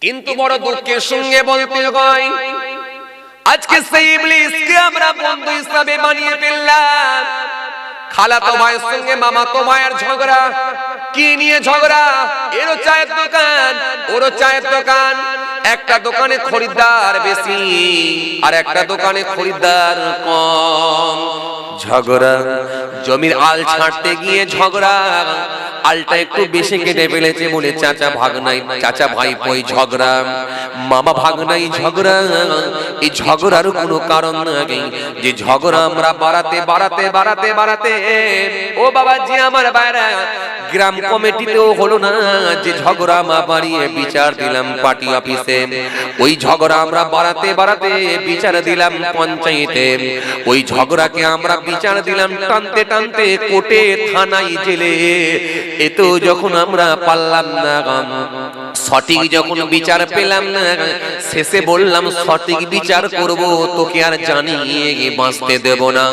কিন্তু বড় দুঃখের সঙ্গে বলতে হয় আজকে সেই ইবলিসকে আমরা বন্ধু হিসাবে বানিয়ে ফেললাম। খালাতো ভাইয়ের সঙ্গে মামাতো ভাইয়ের ঝগড়া, কি নিয়ে ঝগড়া? এরও চায়ের দোকান, ওরও চায়ের দোকান। একটা দোকানে খরিদ্দার বেশি আর একটা দোকানে খরিদ্দার কম। ঝগড়া, জমির আল ছাড়তে গিয়ে ঝগড়া। আলটা একটু বেশি কেটে ফেলেছে বলে চাচা ভাগনাই, চাচা ভাইপোই ঝগড়া, মামা ভাগনাই ঝগড়া। এই ঝগড়ার কোনো কারণ নেই, যে ঝগড়া আমরা বাড়াতে বাড়াতে বাড়াতে বাড়াতে ও বাবাজি আমার বাইরা গ্রাম কমিটিতেও হলো না, যে ঝগড়া মা বাড়িয়ে বিচার দিলাম পার্টি অফিসে। ওই ঝগড়া আমরা বাড়াতে বাড়াতে বিচার দিলাম পঞ্চায়েতে। ওই ঝগড়াকে আমরা বিচার দিলাম টানতে টানতে কোর্টে, থানায়, জেলে। এতেও যখন আমরা পারলাম না, সঠিক যখন বিচার পেলাম না, শেষে বললাম সঠিক বিচার করব, তোকে আর জানিয়ে বাঁচতে দেব না।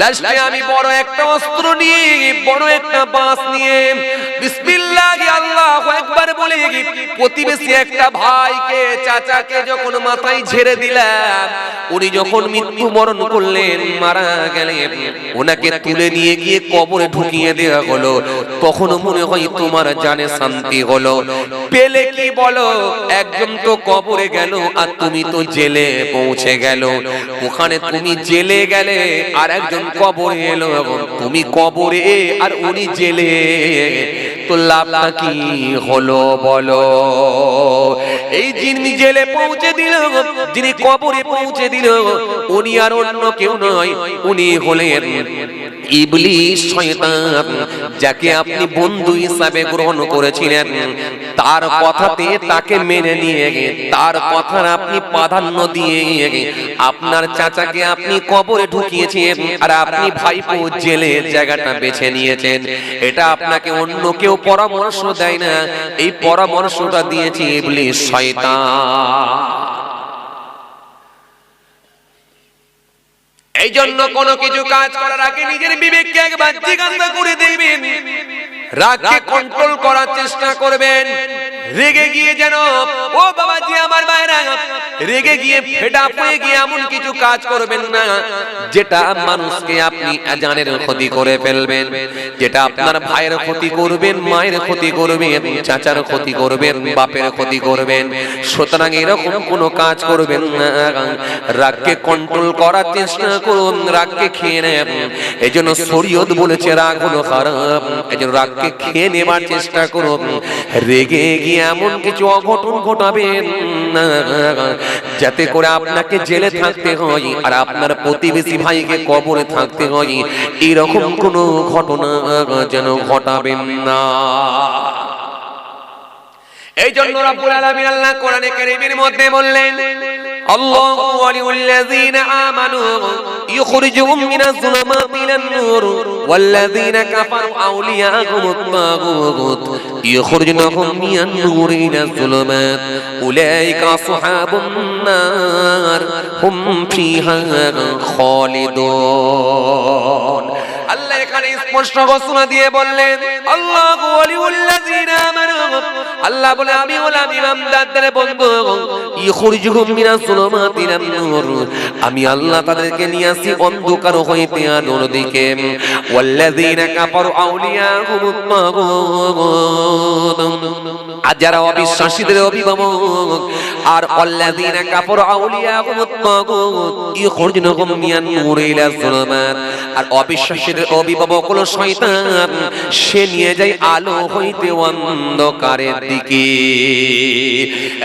লাস্টে আমি বড় একটা অস্ত্র নিয়ে, বড় একটা বাঁশ নিয়ে বিসমিল্লাহ আল্লাহু আকবার বলে প্রতিবেশী একটা ভাইকে, চাচাকে যখন মাথায় ঝেড়ে দিলাম, উনি যখন মৃত্যুবরণ করলেন, মারা গেলেন, ওনাকে তুলে নিয়ে গিয়ে কবরে ঢুকিয়ে দেওয়া হলো। তখন মনে হয় তোমার জানে শান্তি হলো। পেলে কি বলো, একজন তো কবরে গেল আর তুমি তো জেলে পৌঁছে গেল। ওখানে তুমি জেলে গেলে আর একজন কবরে এলো, তুমি কবরে আর উনি জেলে, তো লাভটা কি হলো বলো? এই যিনি জেলে পৌঁছে দিল, যিনি কবরে পৌঁছে দিল, উনি আর অন্য কেউ নয়, উনি হলেন ইবলিস, শয়তান, যাকে আপনি বন্ধু হিসাবে গ্রহণ করেছিলেন। তার কথাতে তাকে মেনে নিয়ে, তার কথার আপনি প্রাধান্য দিয়ে আপনার চাচাকে আপনি কবরে ঢুকিয়েছেন, আর আপনি ভাইপো জেলের জায়গাটা বেছে নিয়েছেন। এটা আপনাকে অন্য কেউ পরামর্শ দেয় না, এই পরামর্শটা দিয়েছে ইবলিস, শয়তান। এই জন্য কোনো কিছু কাজ করার আগে নিজের বিবেককে একবার জিজ্ঞাসা করে দেখবেন, রাগকে কন্ট্রোল করার চেষ্টা করবেন। রেগে গিয়ে যেন, ও বাবাজি আমার ভাইরা, রেগে গিয়ে ফেড আপ হয়ে গিয়ে এমন কিছু কাজ করবেন না যেটা মানুষকে আপনি জানের ক্ষতি করে ফেলবেন, যেটা আপনার ভাইয়ের ক্ষতি করবেন, মায়ের ক্ষতি করবেন, চাচার ক্ষতি করবেন, বাপের ক্ষতি করবেন। সুতরাং এরকম কোনো কাজ করবেন না। রাগকে কন্ট্রোল করার চেষ্টা করুন, রাগকে খেয়ে নেন। এই জন্য শরীয়ত বলেছে রাগ হলো খারাপ। এই জন্য রাগকে খেয়ে নেবার চেষ্টা করুন। রেগে গিয়ে এমন কিছু অঘটন ঘটাবেন না যাতে করে আপনাকে জেলে থাকতে হয় আর আপনার প্রতিবেশী ভাইকে কবরে থাকতে হয়। এরকম কোনো ঘটনা যেন ঘটাবেন না। এই জন্য রব্বুল আলামিন আল্লাহ কোরআনে কারীমের মধ্যে বললেন, আল্লাহু ওয়ালিউল্লাযীনা আমানু ইখরিজুহুম মিনাজ যুলামাতি ইলান নূর ওয়াল্লাযীনা কাফারু আউলিয়াহুমুত তাগুত ইখরিজুহুম মিনান নূরি ইলাজ যুলামাত উলাইকা আসহাবুন নার হুম ফিহা খালিদুন। আল্লাহ এখানে স্পষ্ট ঘোষণা দিয়ে বললেন, আল্লাহু ওয়ালিউল্লাযীনা আমানু, আল্লাহ বলে আমি হলাম ইমানদারদের বন্ধু। ইখরিজুহুম মিনাজ যুলামাতি ইলান নূর, আমি আল্লাহ তাদেরকে নিয়ে আসি অন্ধকার হইতে আলোর দিকে। ওয়াল্লাযীনা কাফারু আউলিয়াহুমুত তাগুত, আর যারা অবিশ্বাসীদের অভিভাবক। আর ওয়াল্লাযীনা কাফারু আউলিয়াহুমুত তাগুত ইখরিজুহুম মিনান নূরি ইলাজ যুলামাত, আর অবিশ্বাসীদের অভিভাবক হলো শয়তান, সে নিয়ে যায় আলো হইতে অন্ধকারের দিকে।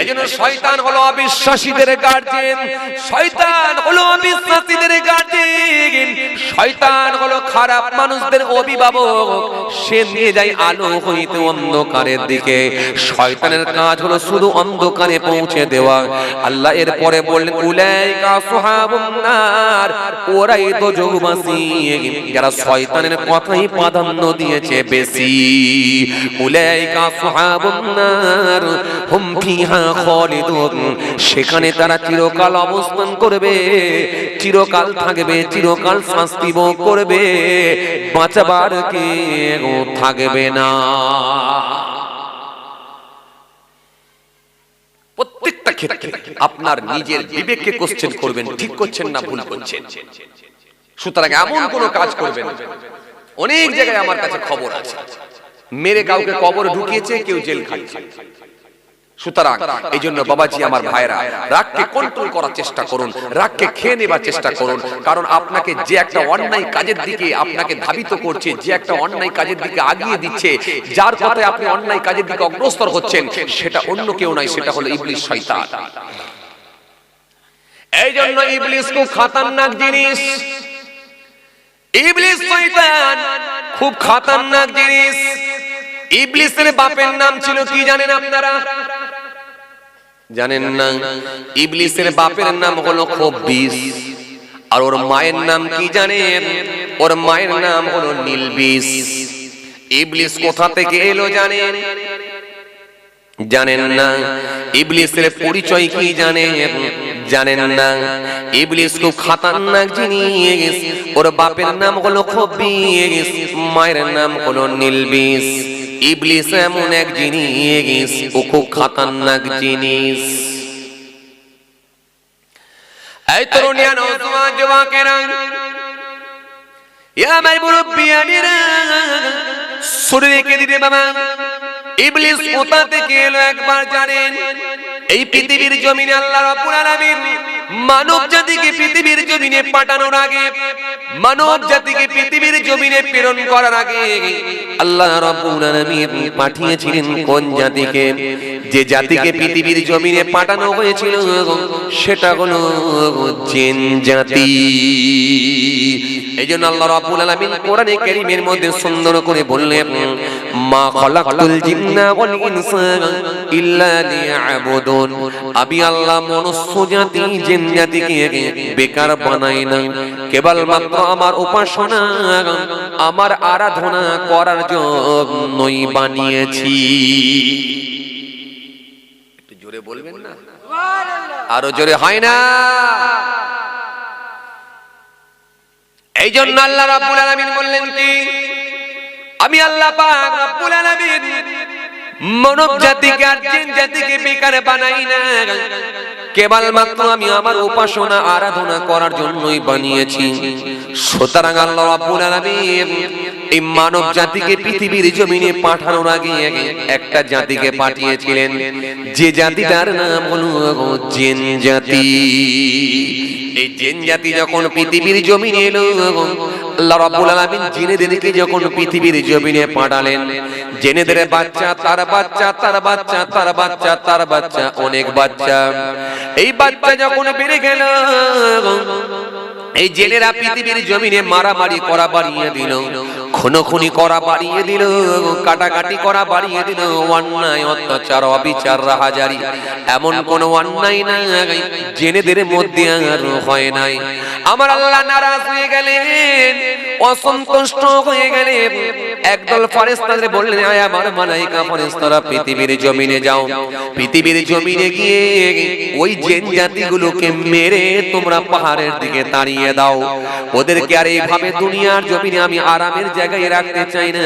এজন্য শয়তান হলো অবিশ্বাসীদের গার্জিয়ান, শয়তান হলো অবিশ্বাসীদের গার্জিয়ান, শয়তান হলো খারাপ মানুষদের অভিভাবক, সে নিয়ে যায় আলো হইতে অন্ধকারের দিকে। শয়তানের কাজ হলো শুধু অন্ধকারে পৌঁছে দেওয়া। আল্লাহ এরপরে বললেন, উলাইকা আসহাবুন নার, ওরাই তো যোগবাসী যারা শয়তানের কথাই প্রাধান্য দিয়েছে বেশি। উলাইকা আসহাবুন নার হুম ফিহা খালিদুন, সেখানে তারা চিরকাল অবস্থান করবে, চিরকাল থাকবে, চিরকাল শাস্তি ভোগ করবে, বাঁচাবার কেউ থাকবে না। প্রত্যেকটা ক্ষেত্রে আপনার নিজের বিবেককে কোশ্চেন করবেন, ঠিক করছেন না ভুল করছেন। সুতরাং এমন কোন কাজ করবেন, অনেক জায়গায় আমার কাছে খবর আছে মেরে কাউকে কবরে ঢুকিয়েছে, কেউ জেল খাচ্ছে। সুতরাং এই জন্য বাবাজি আমার ভাইরা, রাগকে কন্ট্রোল করার চেষ্টা করুন, রাগকে খেয়ে নেবার চেষ্টা করুন। কারণ আপনাকে যে একটা অন্যায় কাজের দিকে আপনাকে ধাবিত করছে, যে একটা অন্যায় কাজের দিকে আগিয়ে দিচ্ছে, যার কথায় আপনি অন্যায় কাজের দিকে অগ্রসর হচ্ছেন, সেটা অন্য কেউ নয়, সেটা হলো ইবলিস শয়তান। এই জন্য ইবলিস খুব খতরনাক জিনিস, ইবলিস শয়তান খুব খতরনাক জিনিস। ইবলিসের বাপের নাম ছিল কি জানেন আপনারা? জানেন না? ইবলিসের বাপের নাম হলো খব্বিস। আর ওর মায়ের নাম কি জানেন? ওর মায়ের নাম হলো নীলবিস। ইবলিস কোথা থেকে এলো জানেন? জানেন না? ইবলিসের পরিচয় কি জানেন? জানেন না? ইবলিস খুব খতরনাক জিনিস। ওর বাপের নাম হলো খব্বিস, মায়ের নাম হলো নীলবিস। ইবলিস এমন এক জিনিস, ও খুব খতরনাক জিনিস। এই তরুণিয়া, নওজোয়ান, যুবকেরা, ইয়া আমার মুরব্বিয়ানেরা, শুনে রেখে দিতে বাবা, ইবলিস কোথা থেকে এলো একবার জানেন? এই পৃথিবীর জমিনে আল্লাহ রাব্বুল আলামিন মানব জাতিকে পৃথিবীর জমিনে পাঠানোর আগে, মানব জাতিকে পৃথিবীর জমিনে প্রেরণ করার আগে আল্লাহ রাব্বুল আলামিন পাঠিয়েছিলেন কোন জাতিকে? যে জাতিকে পৃথিবীর জমিনে পাঠানো হয়েছিল সেটা হলো জিন জাতি। এইজন্য আল্লাহ রাব্বুল আলামিন কোরআনে কারীমের মধ্যে সুন্দর করে বললেন, মা খালাকতুল জিন্না ওয়াল ইনসা ইল্লা লিয়াবুদুন। আমি আল্লাহ মনুষ্য জাতি জিন জাতিকে বেকার বানাই না, কেবলমাত্র আমার উপাসনা, আমার আরাধনা করার জন্যই বানিয়েছি। একটু জোরে বলবেন না? আরো জোরে হয় না? এই জন্য আল্লাহ রাব্বুল আলামিন বললেন কি, আমি আল্লাহ পাক রাব্বুল আলামিন মানব জাতিকে আর জিন জাতিকে বেকার বানাই না, কেবলমাত্র আমি আমার উপাসনা আরাধনা করার জন্যই বানিয়েছি। সুতরাং আল্লাহ রাব্বুল আলামিন এই মানব জাতিকে পৃথিবীর জমিনে পাঠানোর আগে একটা জাতিকে পাঠিয়েছিলেন, যে জাতিটার নাম হলো জিন জাতি। এই জিন জাতি যখন পৃথিবীর জমিনে এলো, আল্লাহ রাব্বুল আলামিন জিনেদেরকে যখন পৃথিবীর জমিনে পাঠালেন, জিনেদের বাচ্চা, তার বাচ্চা, তার বাচ্চা, তার বাচ্চা, তার বাচ্চা, অনেক বাচ্চা। এই বাচ্চা যখন বেড়ে গেল, এই জেনেরা পৃথিবীর জমিনে মারামারি করা বাড়িয়ে দিল, খুনোখুনি করা বাড়িয়ে দিল, কাটাকাটি করা বাড়িয়ে দিল, অন্যায় অত্যাচার অবিচার রাহাজারি এমন কোন অন্যায় নাই জেনেদের মধ্যে আর হয় নাই। আমার আল্লাহ নারাজ হয়ে গেলেন, অসন্তুষ্ট হয়ে গেলেন। একদল ফেরেশতাদের বললেন, আয় আমার মালায়েকা ফেরেশতারা পৃথিবীর জমিনে যাও, পৃথিবীর জমিনে গিয়ে ওই জিন জাতিগুলোকে মেরে তোমরা পাহাড়ের দিকে তাড়িয়ে দাও। ওদেরকে আর এইভাবে দুনিয়ার জমিনে আমি আরামের জায়গায় রাখতে চাই না,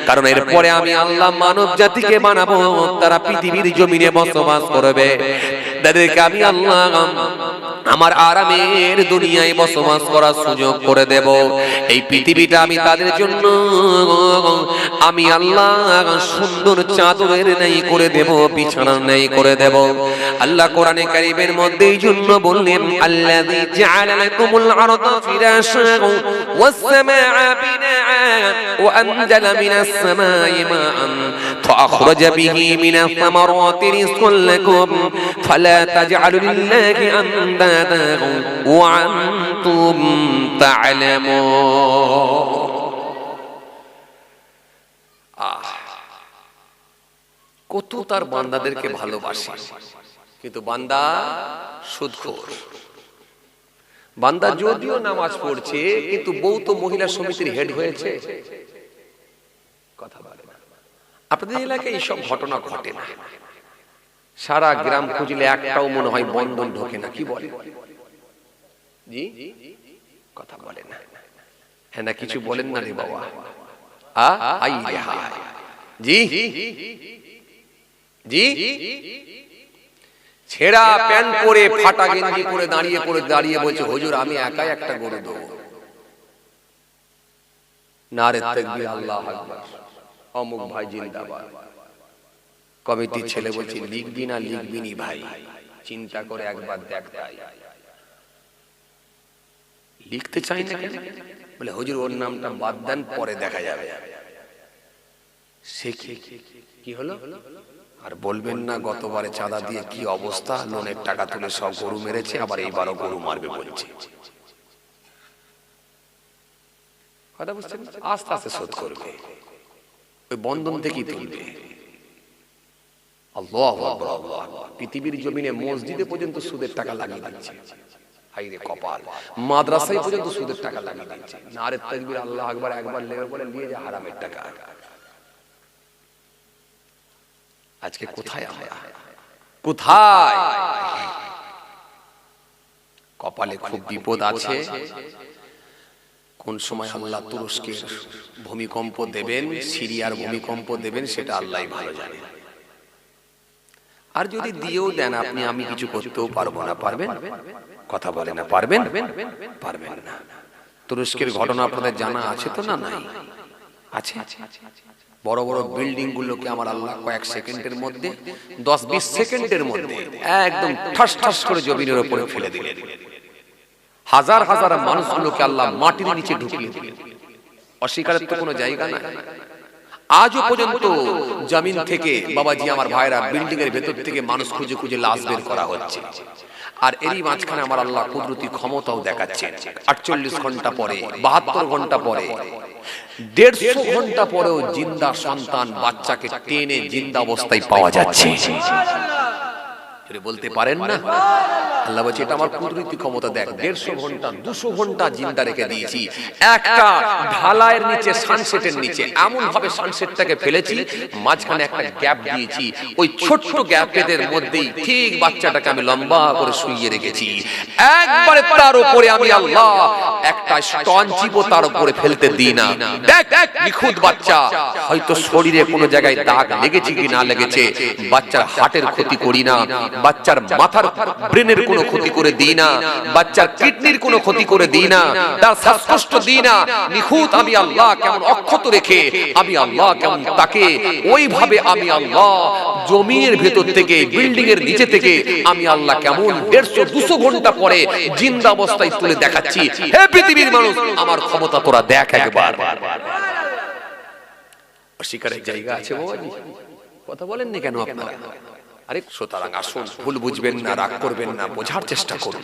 কারণ এরপরে আমি আল্লাহ মানব জাতিকে বানাবো, তারা পৃথিবীর জমিনে বসবাস করবে। তাদেরকে আমি আল্লাহ আমার আরামের দুনিয়ায় বসবাস করার সুযোগ করে দেব। এই পৃথিবীটা আমি তাদের জন্য আমি আল্লাহ সুন্দর চাদরের নেই করে দেব, বিছানার নেই করে দেব। আল্লাহ কোরআনে কারীমের মধ্যে এই জন্য বললেন, আল্লাযী জাআলা লাকুমুল আরদা ফিরাশান ওয়াস সামাআ বিনাআন ওয়া আনজালা মিনাস সামাই মাআন ফাআখরাজা বিহি মিনাস সামারাতি রিজকান লাকুম ফালা তাজআলু লিল্লাহি আনদাদা ওয়া আনতুম তা'লামুন। কত তার বান্দাদেরকে ভালোবাসে, কিন্তু বান্দা সুদখোর। বান্দা যদিও নামাজ পড়ছে, কিন্তু বউ তো মহিলা সমিতির হেড হয়েছে, কথা বলে না। আপনাদের এলাকায় এইসব ঘটনা ঘটে না? সারা গ্রাম খুঁজলে একটাও মনে হয় বন্ধন ঢোকে না, কি বলে? জি, কথা বলে না। হ্যাঁ না, কিছু বলেন না রে বাবা। আই রে হায়। জি জি, ছেঁড়া প্যান্ট পরে ফাটা গেঞ্জি পরে দাঁড়িয়ে বলছে হুজুর আমি একাই একটা গরু দেবো। নারে তাকবীর, আল্লাহু আকবার, অমুক ভাই জিন্দাবাদ। কমিটির ছেলে বলছে লিখবি না লিখবি নি ভাই, চিন্তা করে একবার দেখ। তাই লিখতে চাই না কেন? বলে হুজুর ওর নামটা বাদ দেন, পরে দেখা যাবে। সে কি হলো? আর বলবেন না গতবারে চাঁদা দিয়ে কি অবস্থা, লোনের টাকা তুলে সব গরু মেরেছে, আবার এইবারও গরু মারবে বলছে। কথা বুঝছেন? আস্তে আস্তে শোধ করবে, ওই বন্ধন থেকেই তুলবে। আল্লাহু আকবার, আল্লাহু আকবার। পৃথিবীর জমিনে মসজিদে পর্যন্ত সুদের টাকা লাগিয়ে দিচ্ছে। হাইরে কপাল, মাদ্রাসায় পর্যন্ত সুদের টাকা লাগিয়ে দিচ্ছে। নারে তাকবীর, আল্লাহু আকবার একবার লেগে পড়ে নিয়ে যায় হারামের টাকা। আজকে কোথায় আমরা, কোথায়? কপালে খুব বিপদ আছে। কোন সময় আল্লাহ তুরস্কের ভূমিকম্প দেবেন, সিরিয়ার ভূমিকম্প দেবেন, সেটা আল্লাহই ভালো জানেন। আর যদি দিয়েও দেন আপনি, আমি কিছু করতেও পারবো না। পারবেন? কথা বলে না, পারবেন? পারবেন না। তুরস্কের ঘটনা আপনাদের জানা আছে তো? না নাই? আছে। বড় বড় বিল্ডিং গুলোকে আমার আল্লাহ কয়েক সেকেন্ডের মধ্যে, 10-20 সেকেন্ডের মধ্যে একদম ঠাস ঠাস করে জমিনের উপরে ফেলে দিলেন। হাজার হাজার মানুষগুলোকে আল্লাহ মাটির নিচে ঢুকিয়ে দিলেন। অস্বীকারের তো কোনো জায়গা নাই। আজও পর্যন্ত জমিন থেকে বাবাজি আমার ভাইরা বিল্ডিং এর ভেতর থেকে মানুষ খুঁজে খুঁজে লাশ বের করা হচ্ছে। আর এরই মাঝখানে আমার আল্লাহ কুদরতি ক্ষমতাও দেখাচ্ছেন। 48 ঘন্টা পরে, 72 ঘন্টা পরে, 150 ঘন্টা পরেও জিন্দা সন্তান বাচ্চাকে টেনে জিন্দা অবস্থায় পাওয়া যাচ্ছে। বলতে পারেন না? আল্লাহ বলছে এটা আমার কুদরতি ক্ষমতা। দেখ 150 ঘন্টা 200 ঘন্টা জিন্দা রেখে দিয়েছি। একটা ঢালাইয়ের নিচে, সানসেটের নিচে এমন ভাবে সানসেটটাকে ফেলেছি, মাঝখানে একটা গ্যাপ দিয়েছি। ওই ছোট্ট গ্যাপের মধ্যেই ঠিক বাচ্চাটাকে আমি লম্বা করে শুইয়ে রেখেছি। একবারে তার উপরে আমি আল্লাহ একটা স্টোন চিপও তার উপরে ফেলতে দিই না। দেখ নিখুঁত বাচ্চা। হয়তো শরীরে কোনো জায়গায় দাগ লেগেছে কি না লেগেছে, বাচ্চার হার্টের ক্ষতি করি না, বাচ্চার মাথার ব্রেনের কোনো ক্ষতি করে দিই না, বাচ্চার কিডনির কোনো ক্ষতি করে দিই না, তার শ্বাসকষ্ট দিই না। নিখুঁত আমি আল্লাহ কেমন অক্ষত রেখে, আমি আল্লাহ কেমন তাকে ওইভাবে আমি আল্লাহ জমির ভেতর থেকে, বিল্ডিং এর নিচে থেকে আমি আল্লাহ কেমন 150-200 ঘন্টা পরে জিন্দা অবস্থায় তুলে দেখাচ্ছি। হে পৃথিবীর মানুষ, আমার ক্ষমতা তোরা দেখ একবার। অস্বীকারের জায়গা আছে বাবাজি? কথা বলেন না কেন আপনারা? আরে সুতরাং আসুন, ভুল বুঝবেন না, রাগ করবেন না, বোঝার চেষ্টা করুন।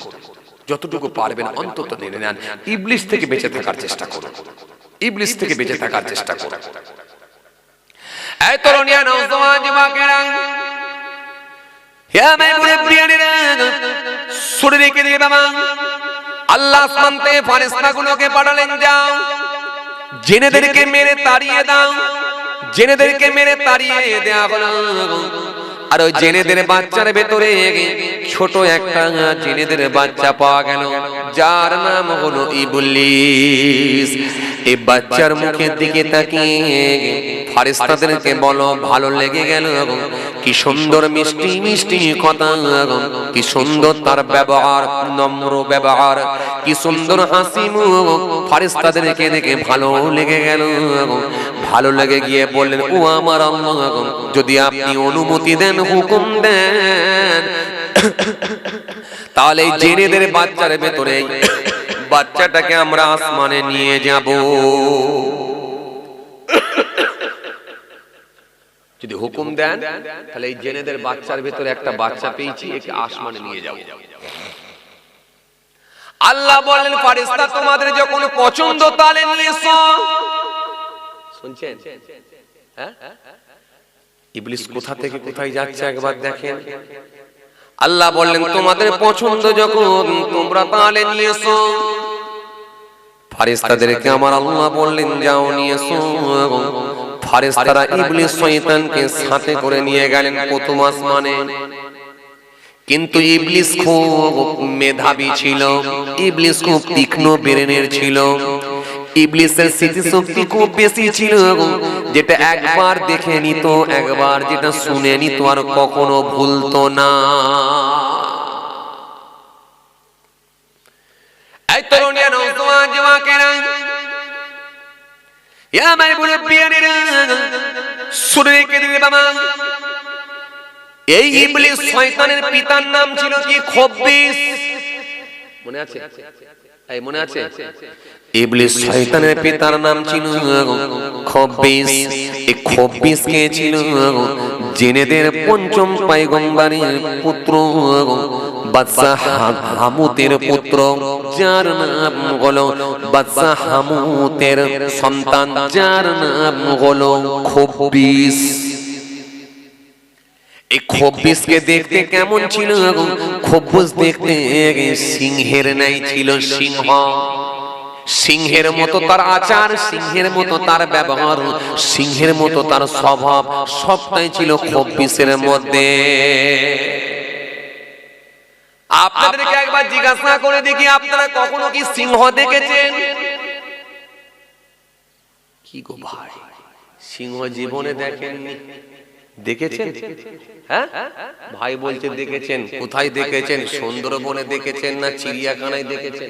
যতটুকু পারবেন অন্তত নিয়ে নেন। ইবলিস থেকে বেঁচে থাকার চেষ্টা করুন, ইবলিস থেকে বেঁচে থাকার চেষ্টা করুন। এই তরুণিয়া নওজওয়ান যুবকেরা, হে আমার মুরব্বিয়ানেরা, শুনে রেখে দিয়ে বাবা, আল্লাহ আসমান থেকে ফেরেশতাগুলোকে পাঠালেন, যাও জিনেদেরকে মেরে তাড়িয়ে দাও। জিনেদেরকে মেরে তাড়িয়ে দেয়া হলো। আর ওই জেনেদের বাচ্চার ভেতরে ছোট একটা জেনেদের বাচ্চা পাওয়া গেল, যার নাম হলো ইবলিস। এই বাচ্চার মুখের দিকে তাকিয়ে ফেরেশতাদেরকে বলো, ভালো লেগে গেল? কি সুন্দর মিষ্টি মিষ্টি কথা, কি সুন্দর তার ব্যবহার, নম্র ব্যবহার, কি সুন্দর হাসি মুখ। ফেরেশতাদেরকে দেখে ভালো লেগে গেল। ভালো লেগে গিয়ে বললেন, ও আমার আল্লাহ, যদি আপনি অনুমতি দেন, হুকুম দেন, তাহলে এই জেনেদের বাচ্চার ভেতরে বাচ্চাটাকে আমরা আসমানে নিয়ে যাব। যদি হুকুম দেন, তাহলে এই জেনেদের বাচ্চার ভেতরে একটা বাচ্চা পেয়েছি, একে আসমানে নিয়ে যাব। আল্লাহ বললেন, ফেরেশতা তোমাদের যখন পছন্দ তাহলে নিয়ে এসো। শুনছেন? হ্যাঁ, ইবলিস কোথা থেকে কোথায় যাচ্ছে একবার দেখেন। আল্লাহ বললেন, তোমাদের পছন্দ যখন, তোমরা তাহলে নিয়ে এসো। ফেরেশতাদেরকে আমার আল্লাহ বললেন, যাও নিয়ে এসো। ফেরেশতারা ইবলিস শয়তানকে সাথে করে নিয়ে গেলেন প্রথম আসমানে। কিন্তু ইবলিস খুব মেধাবী ছিল, ইবলিস খুব তীক্ষ্ণ ব্রেনের ছিল, ইবলিসের স্মৃতিশক্তি খুব বেশি ছিল। যেটা একবার দেখে নিত, একবার যেটা শুনে নিত, আর কখনো ভুলতো না। আমার মুরব্বিয়ানেরা শুনে রেখে দিলে বাবা, এই ইবলিস শয়তানের পিতার নাম ছিল কি? খব্বিস। মনে আছে? এই মনে আছে? ইবলিস শয়তানের পিতার নাম ছিল খব্বিস। এই খব্বিস কে ছিল? জিনেদের পঞ্চম পয়গম্বরের পুত্র বাদশাহ হামুতের পুত্র, যার নাম হলো বাদশাহ হামুতের সন্তান, যার নাম হলো খব্বিস। এই খব্বিসকে দেখতে কেমন ছিল? খব্বিস দেখতে সিংহের ন্যায় ছিল। সিংহ, সিংহের মতো তার আচার, সিংহের মতো তার ব্যবহার, সিংহের মতো তার স্বভাব, সবটাই ছিল খব্বিসের মধ্যে। আপনাদেরকে একবার জিজ্ঞাসা করে দেখি, আপনারা কখনো কি সিংহ দেখেছেন? কি গো ভাই, সিংহ জীবনে দেখেননি? দেখেছেন? হ্যাঁ ভাই বলছে দেখেছেন। কোথায় দেখেছেন? সুন্দরবনে দেখেছেন না চিড়িয়াখানায় দেখেছেন?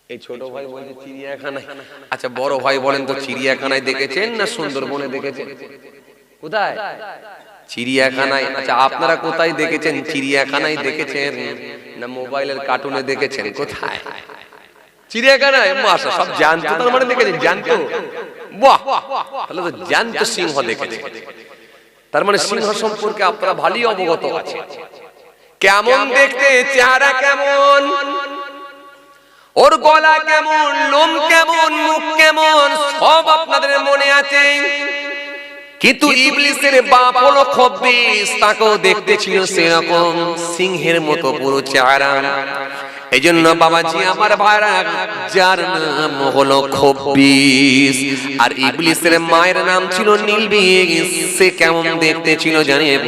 এই ছোট ভাই বলছে চিড়িয়াখানায়। আচ্ছা বড় ভাই বলেন তো, চিড়িয়াখানায় দেখেছেন না সুন্দরবনে দেখেছেন? কোথায়? চিড়িয়াখানায়। আচ্ছা আপনারা কোথায় দেখেছেন? চিড়িয়াখানায় দেখেছেন না মোবাইলের কার্টুনে দেখেছেন? কোথায়? চিড়িয়াখানায়। মাশা, সব জানতো, তার মানে দেখেছেন, জানতো। বাহ, তাহলে তো জানতো সিংহ দেখেছেন। তার মানে সিংহ সম্পর্কে আপনারা ভালোই অবগত আছেন। কেমন দেখতে, চেহারা কেমন, ওর গলা কেমন, লোম কেমন, মুখ কেমন, সব আপনাদের মনে আছে। কিন্তু ইবলিসের বাপ হলো খব্বিস, তাকেও দেখতে ছিল সেরকম সিংহের মতো পুরো চেহারা। এই জন্য বাবাজি আমার ভাইরা, যার নাম হলো খব্বিস, আর ইবলিসের মায়ের নাম ছিল নীলবিস। সে কেমন দেখতে ছিল জানেন?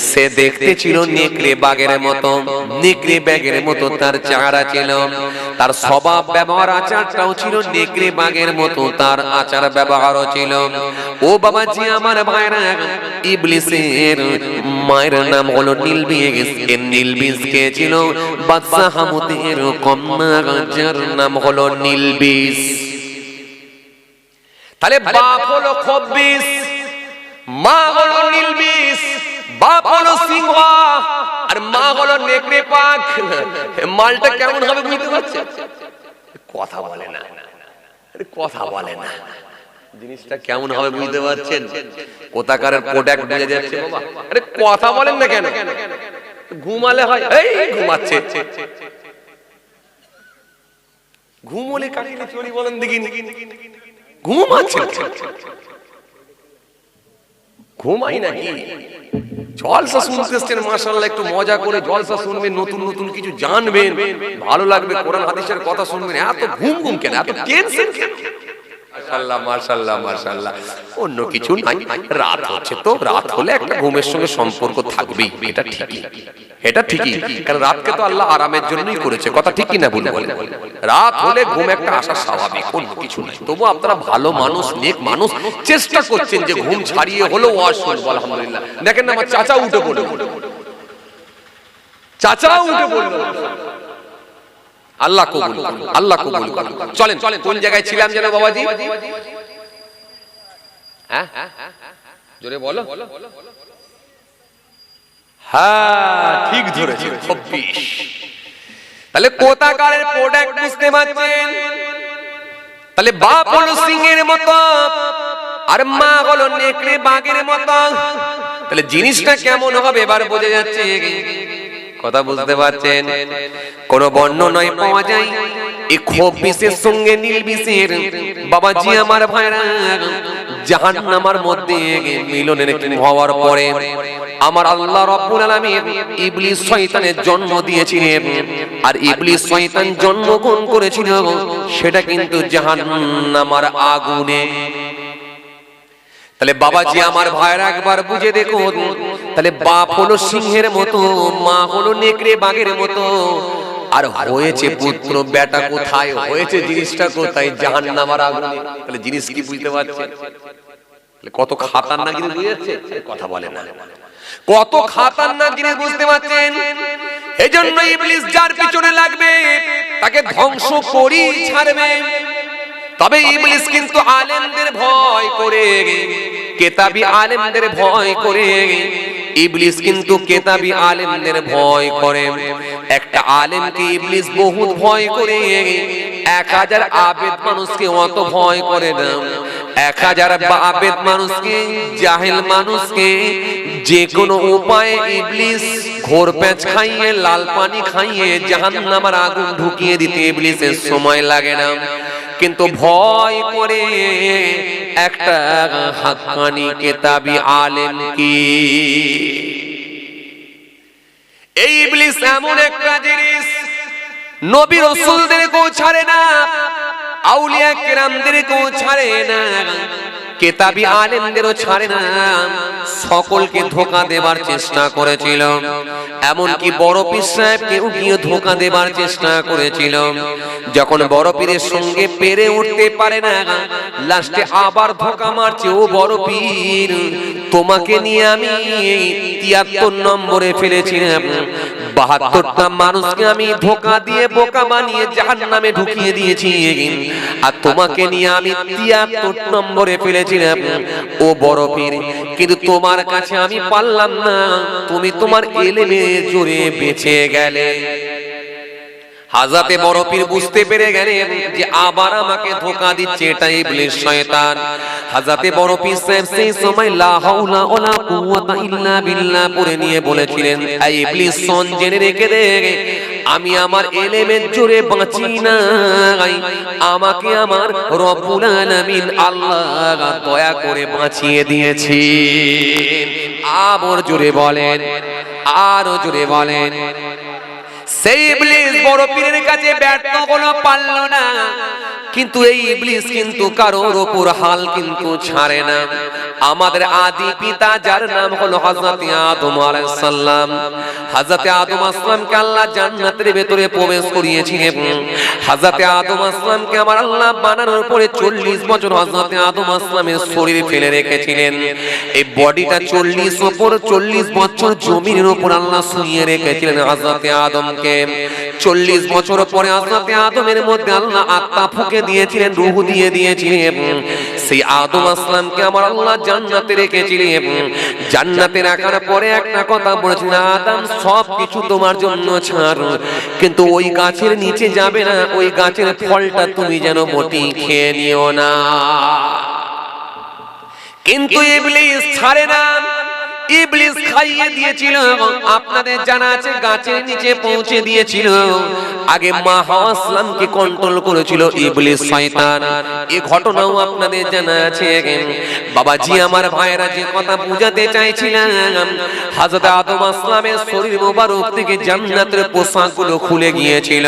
সে দেখতে ছিল নেকড়ে বাঘের মতো, নেকড়ে বাঘের মতো তার চেহারা ছিল। তার স্বভাব ব্যবহার আচারটাও ছিল নেকড়ে বাঘের মতো, তার আচার ব্যবহারও ছিল। ও বাবাজি আমার ভাইরা, ইবলিসের মায়ের নাম হলো নীলবিস। এর নীলবিস কে ছিল? বাদশাহ হামুতের কন্যা, যার নাম হলো নীলবিস। তাহলে বাপ হলো খব্বিস, মা হলো নীলবিস। বাপ হলো সিংহ আর মা হলো নেকড়ে বাঘ। মালটা কেমন হবে বুঝতে পারছেন? কথা বলে না, কথা বলে না। জিনিসটা কেমন হবে বুঝতে পারছেন? কোথাকার প্রোডাক্ট বোঝা যাচ্ছে বাবা। আরে কথা বলেন না কেন? ঘুমালে হয়? এই ঘুমাচ্ছে। ঘুমলে কাটিয়ে চলি বলেন দেখি। ঘুমাচ্ছে, ঘুমাই নাকি? জলসা শুনতেছেন মাশাআল্লাহ, একটু মজা করে জলসা শুনবেন, নতুন নতুন কিছু জানবেন, ভালো লাগবে, কোরআন হাদিসের কথা শুনবেন। এত ঘুম ঘুম কেন? এত টেনশন কেন? মাশাআল্লাহ মাশাআল্লাহ মাশাআল্লাহ। অন্য কিছু নাই, রাত হচ্ছে তো, রাত হলে একটা ঘুমের সঙ্গে সম্পর্ক থাকবেই, এটা ঠিকই, এটা ঠিকই। কারণ রাতকে তো আল্লাহ আরামের জন্যই করেছে, কথা ঠিক কি না বলে বলেন? রাত হলে ঘুম একটা আসা স্বাভাবিক, অন্য কিছু নাই। তবু আপনারা ভালো মানুষ, নেক মানুষ, চেষ্টা করছেন যে ঘুম ছাড়িয়ে হলো ওয়াজ শুনবো। আলহামদুলিল্লাহ। দেখেন না আমার চাচা উঠে পড়লো, চাচা উঠে পড়লো। আল্লাহ কবুল করুন, আল্লাহ কবুল করুন। চলেন, কোন জায়গায় ছিলাম যেন বাবাজি? হ্যাঁ জোরে বলো। হ্যাঁ ঠিক ধরেছে, খব্বিস। তাহলে কোথাকারের প্রোডাক্ট বুঝতে পারছেন? তাহলে বাপ হলো সিংহের মতো আর মা হলো নেকড়ে বাঘের মতো। তাহলে জিনিসটা কেমন হবে এবার বোঝা যাচ্ছে, কথা বুঝতে পারছেন? কোন বর্ণনায় পাওয়া যায় এই খব্বিসের সঙ্গে নীলবিসের বাবাজি আমার ভাইরা জাহান্নামের মধ্যে মিলনের হওয়ার পরে আমার আল্লাহ রাব্বুল আলামিন ইবলিস শয়তানের জন্ম দিয়েছিলেন। আর ইবলিস শয়তান জন্মগ্রহণ করেছিল সেটা কিন্তু জাহান্নামের আগুনে। তাহলে বাবাজি আমার ভাইরা একবার বুঝে দেখুন, তাহলে বাপ হলো সিংহের মতো, মা হলো নেকড়ে বাঘের মতো, আর হয়েছে পুত্র বেটা কোথায়? হয়েছে জিনিসটা কোথায়? জাহান্নামের আগুনে। তাহলে জিনিস কি বুঝতে পারছেন? কত খাতারনাক জিনিস বুঝে যাচ্ছে? কথা বলে না, কত খাতারনাক জিনিস বুঝতে পারছেন? এজন্য ইবলিস যার পিছনে লাগবে তাকে ধ্বংস করেই ছাড়বে। তবে ইবলিস কিন্তু আলেমদের ভয় করে, কেতাবি আলেমদের ভয় করে। ইবলিস কিন্তু কেতাবি আলেমদের ভয় করে। একটা আলেমকে ইবলিস বহুত ভয় করে, 1000 আবেদ মানুষকে অত ভয় করে না। 1000 আবেদ মানুষকে, জাহেল মানুষকে যে কোনো উপায়ে ইবলিস ঘোর প্যাঁচ খাইয়ে, লাল পানি খাইয়ে জাহান্নামের আগুন ঢুকিয়ে দিতে ইবলিসের সময় লাগে না। কিন্তু ভয় করে একটা হাক্কানি কেতাবি আলেম কি। এই ইবলিস এমন একটা জিনিস, নবী রাসূলদেরকেও ছাড়ে না, আউলিয়া কেরামদেরকেও ছাড়ে না, কেতাবি আলেমদেরও ছাড়ে না। সকলকে ধোঁকা দেবার চেষ্টা করেছিল। এমনকি বড় পীর সাহেবকেও গিয়ে ধোঁকা দেবার চেষ্টা করেছিল। যখন বড় পীরের সঙ্গে পেরে উঠতে পারে না, লাস্টে আবার ধোঁকা মারছে, ও বড় পীর, তোমাকে নিয়ে আমি 73 নম্বরে ফেলেছিলাম, 72টা মানুষকে আমি ধোঁকা দিয়ে বোকা বানিয়ে জাহান্নামে ঢুকিয়ে দিয়েছি, আর তোমাকে নিয়ে আমি 73 নম্বরে ফেলেছিলাম ও বড় পীর, কিন্তু তোমার কাছে আমি পারলাম না, তুমি তোমার ইলমের জোরে বেঁচে গেলে। হাজরাতে বড় পীর বুঝতে পেরে গেলেন যে আবার আমাকে ধোঁকা দিচ্ছে, এটা ইবলিস শয়তান। হাজরাতে বড় পীর সাহেব সেই সময় লা হাওলা ওয়ালা কুওয়াতা ইল্লা বিল্লাহ পড়ে নিয়ে বলেছিলেন, এই ইবলিস শোন, জেনে রেখে দে, আমি আমার ইলমের জোরে বাঁচি না, আমাকে আমার রব্বুল আলামিন আল্লাহ দয়া করে বাঁচিয়ে দিয়েছে। আবার জোরে বলেন, আরো জোরে বলেন। সেই ইবলিস বড় পীরের কাছে ব্যর্থ হলো, পারল না। কিন্তু এই ইবলিস কিন্তু কারোর উপর হাল কিন্তু ছাড়ে না। আমাদের আদি পিতা যার নাম হলো হযরত আদম আলাইহিস সালাম, হযরত আদম আসলামকে আল্লাহ জান্নাতের ভেতরে প্রবেশ করিয়েছিলেন। হযরত আদম আসলামকে আমার আল্লাহ বানানোর পরে 40 বছর হযরত আদম আসলামের শরীর ফেলে রেখেছিলেন। এই বডিটা 40 বছর জমিনের উপর আল্লাহ শুইয়ে রেখেছিলেন হযরত আদমকে। 40 বছর পরে হযরত আদমের মধ্যে আল্লাহ আত্মা ফুঁকে দিয়েছিলেন, রূহ দিয়ে দিয়েছিলেন। সেই আদম আসলামকে আমার আল্লাহ জান্নাতে রেখেছিলেন। জান্নাতে রাখার পরে একটা কথা বলেছিলেন, আদম সব কিছু তোমার জন্য ছাড়, কিন্তু ওই গাছের নিচে যাবে না, ওই গাছের ফলটা তুমি যেন মোটেই খেয়ে নিও না। কিন্তু ইবলিস ছাড়ে না, ইবলিস খাইয়ে দিয়েছিল। আপনাদের জানা আছে গাছের নিচে পৌঁছে দিয়েছিল। আগে মা হাওয়া আসলামকে কন্ট্রোল করেছিল ইবলিস শয়তান, এই ঘটনাও আপনাদের জানা আছে। বাবাজি আমার ভাইরা, যে কথা বুঝাতে চাইছিলাম, হযরত আদম আসলামের শরীর মোবারক থেকে জান্নাতের পোশাকগুলো খুলে গিয়েছিল।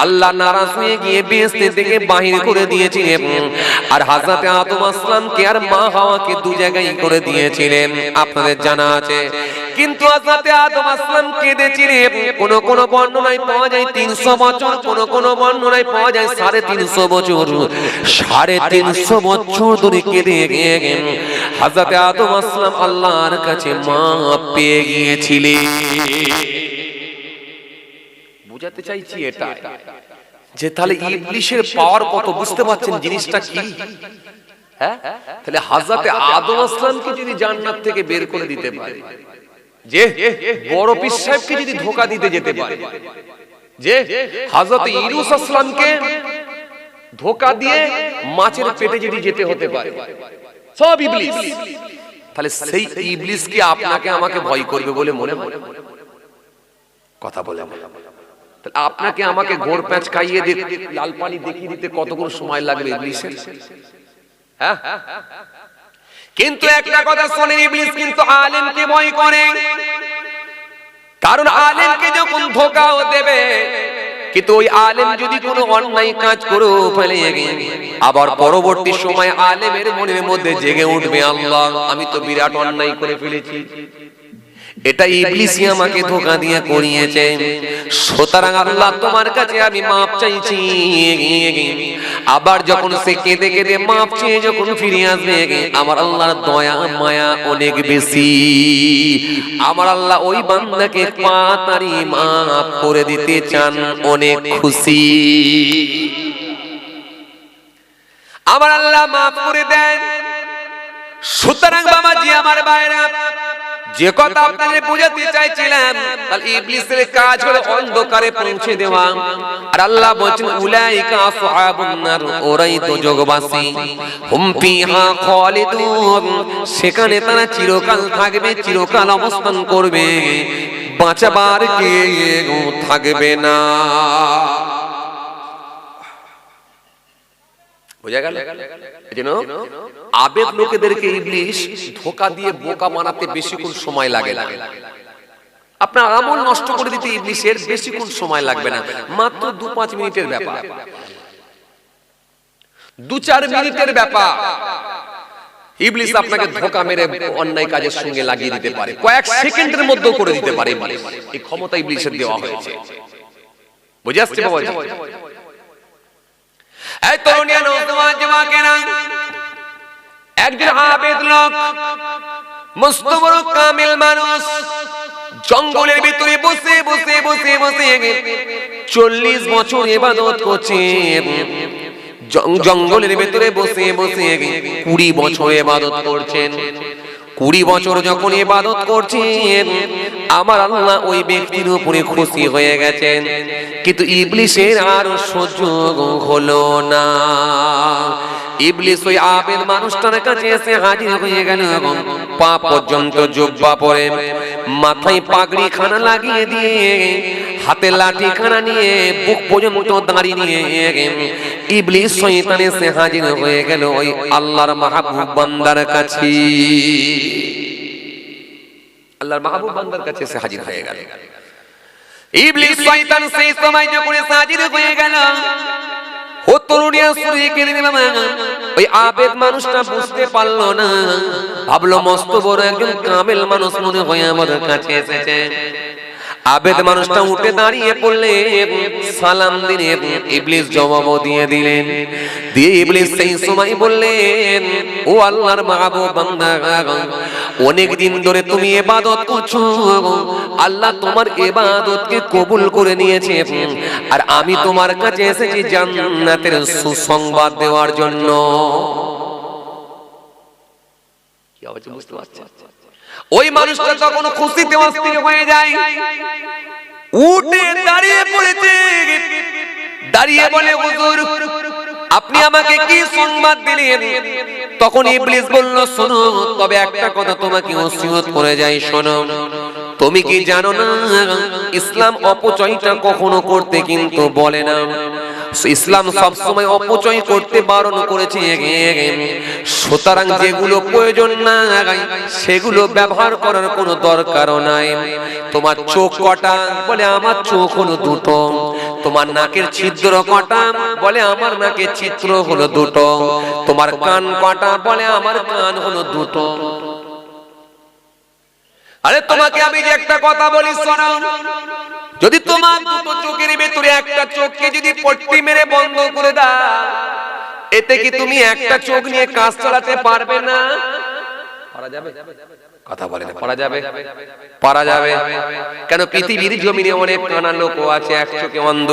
আল্লাহ নারাজ হয়ে গিয়ে বেহেশত থেকে বাহির করে দিয়েছিলেন। আর হযরত আদম আসলামকে আর মা হাওয়াকে দু জায়গায় করে দিয়েছিলেন, আপনাদের জানা আছে। কিন্তু হযরত আদম আসলাম কেঁদেছিলেন। কোন কোন বর্ণনায় পাওয়া যায় 300 বছর, কোন বর্ণনায় পাওয়া যায় 350 বছর। 350 বছর ধরে কেঁদে গেলেন। হযরত আদম আসলাম আল্লাহর কাছে মাপ পেয়ে গিয়েছিলেন। বুঝাতে চাইছি এটা যে তাহলে ইবলিসের পাওয়ার কত, বুঝতে পারছেন জিনিসটা কি? হ্যাঁ, তাহলে হযরত আদম আসলামকে যদি জান্নাত থেকে বের করে দিতে পারে, যে বড় পীর সাহেবকে যদি ধোঁকা দিতে যেতে পারে, যে হযরত ইউনূস আসলামকে ধোঁকা দিয়ে মাছের পেটে যদি যেতে হতে পারে, সব ইবলিস। তাহলে সেই ইবলিস কি আপনাকে আমাকে ভয় করবে বলে মনে হয়? কথা বলে তাহলে আপনাকে আমাকে ঘোর প্যাঁচ খাইয়ে দিতে, লাল পানি দেখিয়ে দিতে কতক্ষণ সময় লাগবে ইবলিসের? হ্যাঁ, কিন্তু একটা কথা শুনেন, ইবলিস কিন্তু আলেমকে ভয় করে। কারণ আলেমকে যখন ধোঁকাও দেবে, কিন্তু ওই আলেম যদি কোনো অন্যায় কাজ করে ফেলে, আবার পরবর্তী সময় আলেমের মনের মধ্যে জেগে উঠবে, আল্লাহ আমি তো বিরাট অন্যায় করে ফেলেছি, এটা ইবলিসই আমাকে ধোঁকা দিয়ে করিয়েছে। সুতরাং আল্লাহ তোমার কাছে আমি মাপ চাইছি। আবার যখন সে কেঁদে কেঁদে মাপ চেয়ে যখন ফিরে আসবে, আমার আল্লাহর দয়া মায়া অনেক বেশি। আমার আল্লাহ ওই বান্দাকে তাড়াতাড়ি মাপ করে দিতে চান, অনেক খুশি। আমার আল্লাহ মাফ করে দেন। সুতরাং বাবাজি আমার ভাইরা, যে কথা আপনাদের বুঝাতে চাইছিলাম, তাহলে ইবলিসের কাজ হলো অন্ধকারে পৌঁছে দেওয়া। আর আল্লাহ বলেন উলাইকা আসহাবুন নার, ওরাই দোজখবাসী, হুম ফিহা খালিদুন, সেখানে তারা চিরকাল থাকবে, চিরকাল অবস্থান করবে, বাঁচাবার কেউ থাকবে না। বুঝা গেল? এজন্য আবেগ লোকেদেরকে ইবলিস ধোঁকা দিয়ে বোকা বানাতে বেশিক্ষণ সময় লাগে না। আপনার আমল নষ্ট করে দিতে ইবলিসের বেশিক্ষণ সময় লাগবে না, মাত্র 2-5 মিনিটের ব্যাপার, 2-4 মিনিটের ব্যাপার। ইবলিস আপনাকে ধোঁকা মেরে অন্যায় কাজের সঙ্গে লাগিয়ে দিতে পারে, কয়েক সেকেন্ডের মধ্যেও করে দিতে পারে। এই ক্ষমতা ইবলিসের দেওয়া হয়েছে। বুঝে আসছে বাবাজি? এই তরুণিয়া নওজওয়ান যুবকেরা, একজন আবেদ লোক, মস্ত বড় কামিল মানুষ, জঙ্গলের ভিতরে বসে বসে বসে বসে 40 বছর ইবাদত করছে। জঙ্গলের ভিতরে বসে বসে 20 বছর ইবাদত করছেন। 20 বছর যখন ইবাদত করছেন, আমার আল্লাহ ওই ব্যক্তির উপরে খুশি হয়ে গেছেন, কিন্তু ইবলিসের আর সহ্য হলো না। ইবলিস ওই আবেদ মানুষটার কাছে এসে হাজির হয়ে গেল, পা পর্যন্ত জুব্বা পরে, মাথায় পাগড়ি খানা লাগিয়ে দিয়ে, হাতে লাঠি খানা নিয়ে, বুক পর্যন্ত দাঁড়িয়ে নিয়ে ইবলিস শয়তান এসে হাজির হয়ে গেল ওই আল্লাহর মাহবুব বান্দার কাছে। আল্লাহর মাহবুব বান্দার কাছে এসে হাজির হয়ে গেল। ইবলিস শয়তান সেই সময় যখন হাজির হয়ে গেল, ও তরুণিয়া শুয়ে কেঁদে দিল। ওই আবেদ মানুষটা বুঝতে পারলো না, ভাবলো মস্ত বড় একজন কামেল মানুষ মনে হয় আমার কাছে এসেছে। আবেদ মানুষটা উঠে দাঁড়িয়ে পড়লে সালাম দিলেন, ইবলিস জবাব দিয়ে দিলেন। দিয়ে ইবলিস সেই সময় বললেন, ও আল্লাহর মাহবুব বান্দা, অনেক দিন ধরে তুমি ইবাদত করছো, আল্লাহ তোমার ইবাদতকে কবুল করে নিয়েছে, আর আমি তোমার কাছে এসেছি জান্নাতের সুসংবাদ দেওয়ার জন্য। কি আওয়াজ বুঝতে পারছেন? ওই মানুষটা তখন খুশিতে অস্থির হয়ে যায়, উঠে দাঁড়িয়ে পড়েছে, দাঁড়িয়ে বলে হুজুর আপনি আমাকে কি সংবাদ দিলেন? তখন ইবলিস বলল, শোনো, তবে একটা কথা তোমাকে ওসিয়ত করে যাই, শোনো, তুমি কি জানো না ইসলাম অপচয়টা কখনো করতে কিন্তু বলে না। ইসলাম সব সময় অপচয় করতে বারণ করেছে। সুতরাং যেগুলো প্রয়োজন না সেগুলো ব্যবহার করার কোনো দরকারও নাই। তোমার চোখ কটা? বলে আমার চোখ হলো দুটো। তোমার নাকের ছিদ্র কটা? বলে আমার নাকের ছিদ্র হলো দুটো। তোমার কান কটা? বলে আমার কান হলো দুটো। আরে তোমাকে আমি যে একটা কথা বলি শোনো, যদি তোমার দুটো চোখের ভেতরে একটা চোখকে যদি পট্টি মেরে বন্ধ করে দাও, এতে কি তুমি একটা চোখ নিয়ে কাজ চালাতে পারবে না? পারা যাবে? কথা বলে না, পারা যাবে? পারা যাবে কেন? পৃথিবীর জমিনে অনেক কানা লোক আছে, এক চোখে অন্ধ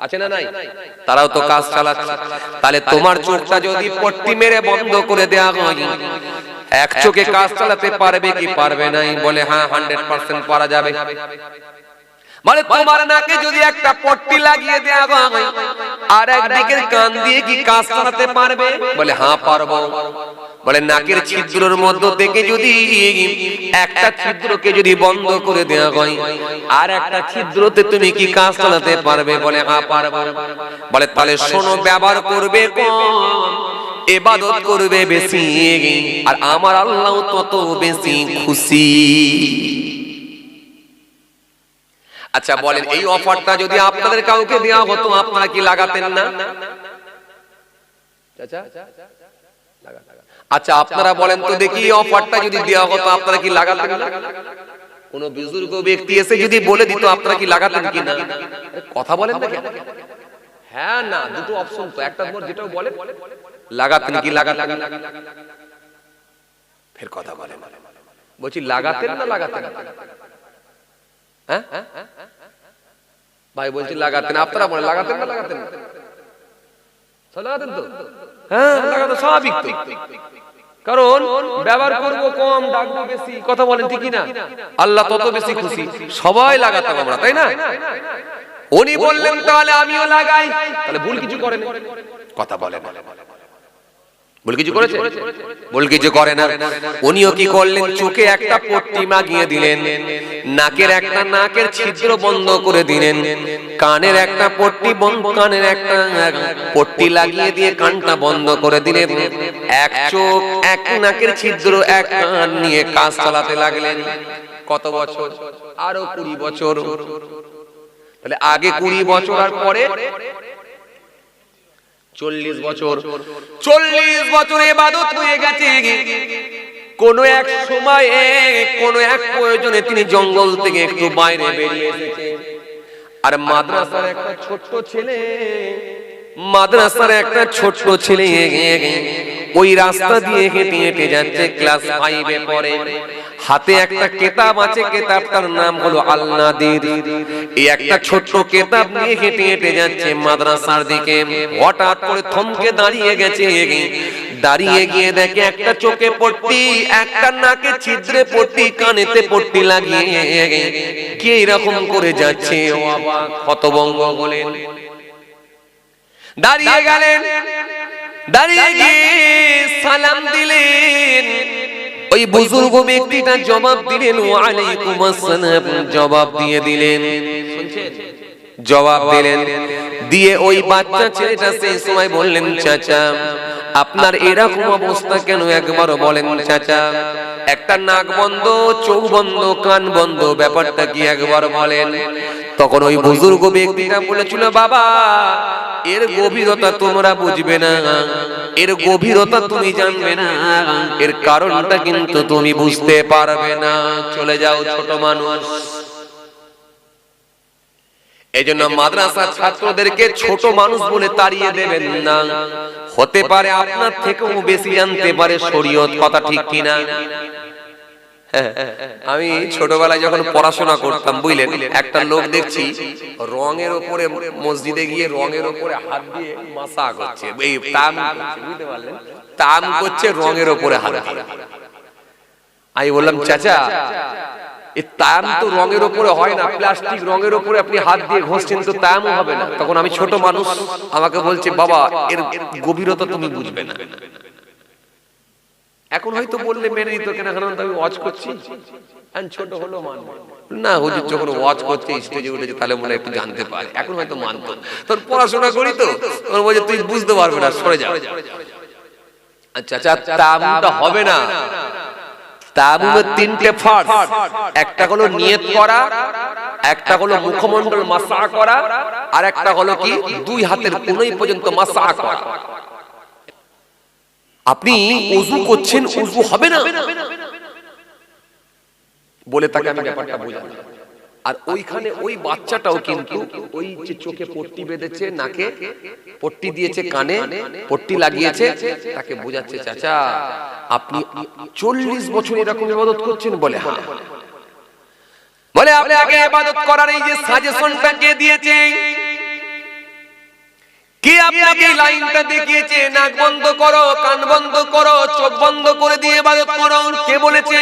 আছে না নাই? তারাও তো কাজ চালাচ্ছে। তাহলে তোমার চোখটা যদি পট্টি মেরে বন্ধ করে দেওয়া হয়, এক চোখে কাজ চালাতে পারবে কি পারবে না? বলে হ্যাঁ, 100% পারা যাবে। মানে তোমার নাকে যদি একটা পট্টি লাগিয়ে দেওয়া হয়, আর একদিকের কান দিয়ে কি কাজ চালাতে পারবে? বলে হ্যাঁ পারবো। বলে নাকের ছিদ্রের মধ্য থেকে যদি একটা ছিদ্রকে যদি বন্ধ করে দেওয়া হয়, আর একটা ছিদ্রতে তুমি কি কাজ চালাতে পারবে? বলে হ্যাঁ পারবো। বলে তাহলে শোনো, ব্যবহার করবে কম, ইবাদত করবে বেশি, আর আমার আল্লাহ তত বেশি খুশি। আচ্ছা বলেন, এই অফারটা যদি আপনাদের কাউকে দেওয়া হতো, আপনারা কি লাগাতেন না? আচ্ছা আপনারা বলেন তো দেখি, এই অফারটা যদি দেওয়া হতো আপনারা কি লাগাতেন না? কোন বুজুর্গ ব্যক্তি এসে যদি বলে দিত, আপনারা কি লাগাতেন কি না? কথা বলেন না কেন? হ্যাঁ না, দুটো অপশন তো, একটা পর যেটাও বলে লাগাতেন কি লাগাতেন না? ফের কথা বলেন, বলছি লাগাতেন না লাগাতেন? হ্যাঁ ভাই বলছি লাগাতেন, আপনারা বলেন লাগাতেন না লাগাতেন না? লাগাতেন তো? হ্যাঁ, লাগাতো স্বাভাবিক তো। কারণ ব্যবহার করবো কম, ডাকবো বেশি, কথা বলেন ঠিকই না? আল্লাহ তত বেশি খুশি, সবাই লাগাতাম আমরা, তাই না? উনি বললেন তাহলে আমিও লাগাই, তাহলে ভুল কিছু করেন? কথা বলেন, ভুল কিছু করেছে? ভুল কিছু করে না। উনিও কি করলেন? চোখে একটা পট্টি লাগিয়ে দিলেন, নাকের ছিদ্র বন্ধ করে দিলেন, কানের একটা পট্টি বন্ধ, কানের একটা পট্টি লাগিয়ে দিয়ে কানটা বন্ধ করে দিলেন। এক চোখ, এক নাকের ছিদ্র, এক কান নিয়ে কাজ চালাতে লাগলেন। কত বছর? আরো 20 বছর। তাহলে আগে 20 বছর আর পরে 40 বছর। 40 বছর ইবাদত হয়ে গেছে। কোন এক সময়ে, কোন এক প্রয়োজনে তিনি জঙ্গল থেকে একটু বাইরে বেরিয়ে এসেছে। আর মাদ্রাসার একটা ছোট্ট ছেলে ওই রাস্তা দিয়ে হেঁটে হেঁটে যাচ্ছে, ক্লাস 5 এ পড়ে। হাতে একটা কিতাব আছে, কিতাবটার নাম হলো আল নাদির। এই একটা ছোট্ট কিতাব নিয়ে হেঁটে হেঁটে যাচ্ছে মাদ্রাসার দিকে। হঠাৎ করে থমকে দাঁড়িয়ে গেছে। দাঁড়িয়ে গিয়ে দেখে একটা চোখে পট্টি, একটা নাকে ছিদ্রে পট্টি, কানেতে পট্টি লাগিয়ে কে এরকম করে যাচ্ছে। ও বাবা, হতভম্ব হলেন। দাঁড়িয়ে গেলেন, দাঁড়িয়ে গিয়ে সালাম দিলেন। ওই বুজুর্গ ব্যক্তিটা জবাব দিলেন, ওয়া আলাইকুম আসসালাম, জবাব দিয়ে দিলেন। জবাব দিলেন দিয়ে ওই বাচ্চা ছেলেটা সেই সময় বললেন, চাচা আপনার এরকম অবস্থা কেন? একবার বলেন চাচা। একটা নাক বন্ধ, চোখ বন্ধ, কান বন্ধ, ব্যাপারটা কি একবার বলেন। তখন ওই বুজুর্গ ব্যক্তিটা বলেছিল, বাবা এর গভীরতা তোমরা বুঝবে না, এর গভীরতা তুমি জানবে না, এর কারণটা কিন্তু তুমি বুঝতে পারবে না। চলে যাও ছোট মানুষ। এজন্য মাদ্রাসা ছাত্রদেরকে ছোট মানুষ বলে তাড়িয়ে দেবেন না। হতে পারে আপনার থেকেও বেশি জানতে পারে শরীয়ত, কথা ঠিক কিনা? আমি ছোটবেলায় যখন পড়াশোনা করতাম, বুঝলেন, একটা লোক দেখছি রঙের উপরে, মসজিদে গিয়ে রঙের উপরে হাত দিয়ে মাসা করছে, এই তাম করছে, বুঝতে পারলেন? তাম করছে রঙের উপরে হাত দিয়ে। আমি বললাম, চাচা এই তাম তো রঙের উপরে হয় না, প্লাস্টিক রঙের উপরে আপনি হাত দিয়ে ঘষছেন, তো তামও হবে না। তখন আমি ছোট মানুষ, আমাকে বলছে, বাবা এর গভীরতা তুমি বুঝবে না। এখন হয়তো বললে মেনে নিত, কেন? কারণ আমি ওয়াজ করছি, ছোট হলো মানবে না। হুজুর যখন ওয়াজ করছে, স্টেজে উঠেছে, তাহলে মনে একটু জানতে পারে। এখন হয়তো মানতো। তোর পড়াশোনা করি তো, তোর বলছে তুই বুঝতে পারবে না, সরে যা। আচ্ছা আচ্ছা, তামটা হবে না। তায়াম্মুমের 3টে ফার্জ, একটা হলো নিয়ত করা, একটা হলো মুখমণ্ডল মাসা করা, আর একটা হলো কি 2 হাতের কোণই পর্যন্ত মাসা করা। আপনি ওযু করছেন, ওযু হবে না বলে তাকে আমি ব্যাপারটা বোঝালাম। আর ওইখানে ওই বাচ্চাটাও কিন্তু ওই যে চোখে পট্টি বেঁধেছে, নাকে পট্টি দিয়েছে, কানে পট্টি লাগিয়েছে, তাকে বোঝাচ্ছে, চাচা আপনি 40 বছর এরকম ইবাদত করছেন? বলে হ্যাঁ। বলে আপনাকে ইবাদত করার এই যে সাজেশনটা কে দিয়েছে? কে আপনাকে লাইনটা দেখিয়েছে? নাক বন্ধ করো, কান বন্ধ করো, চোখ বন্ধ করে দিয়ে ইবাদত করো, কে বলেছে?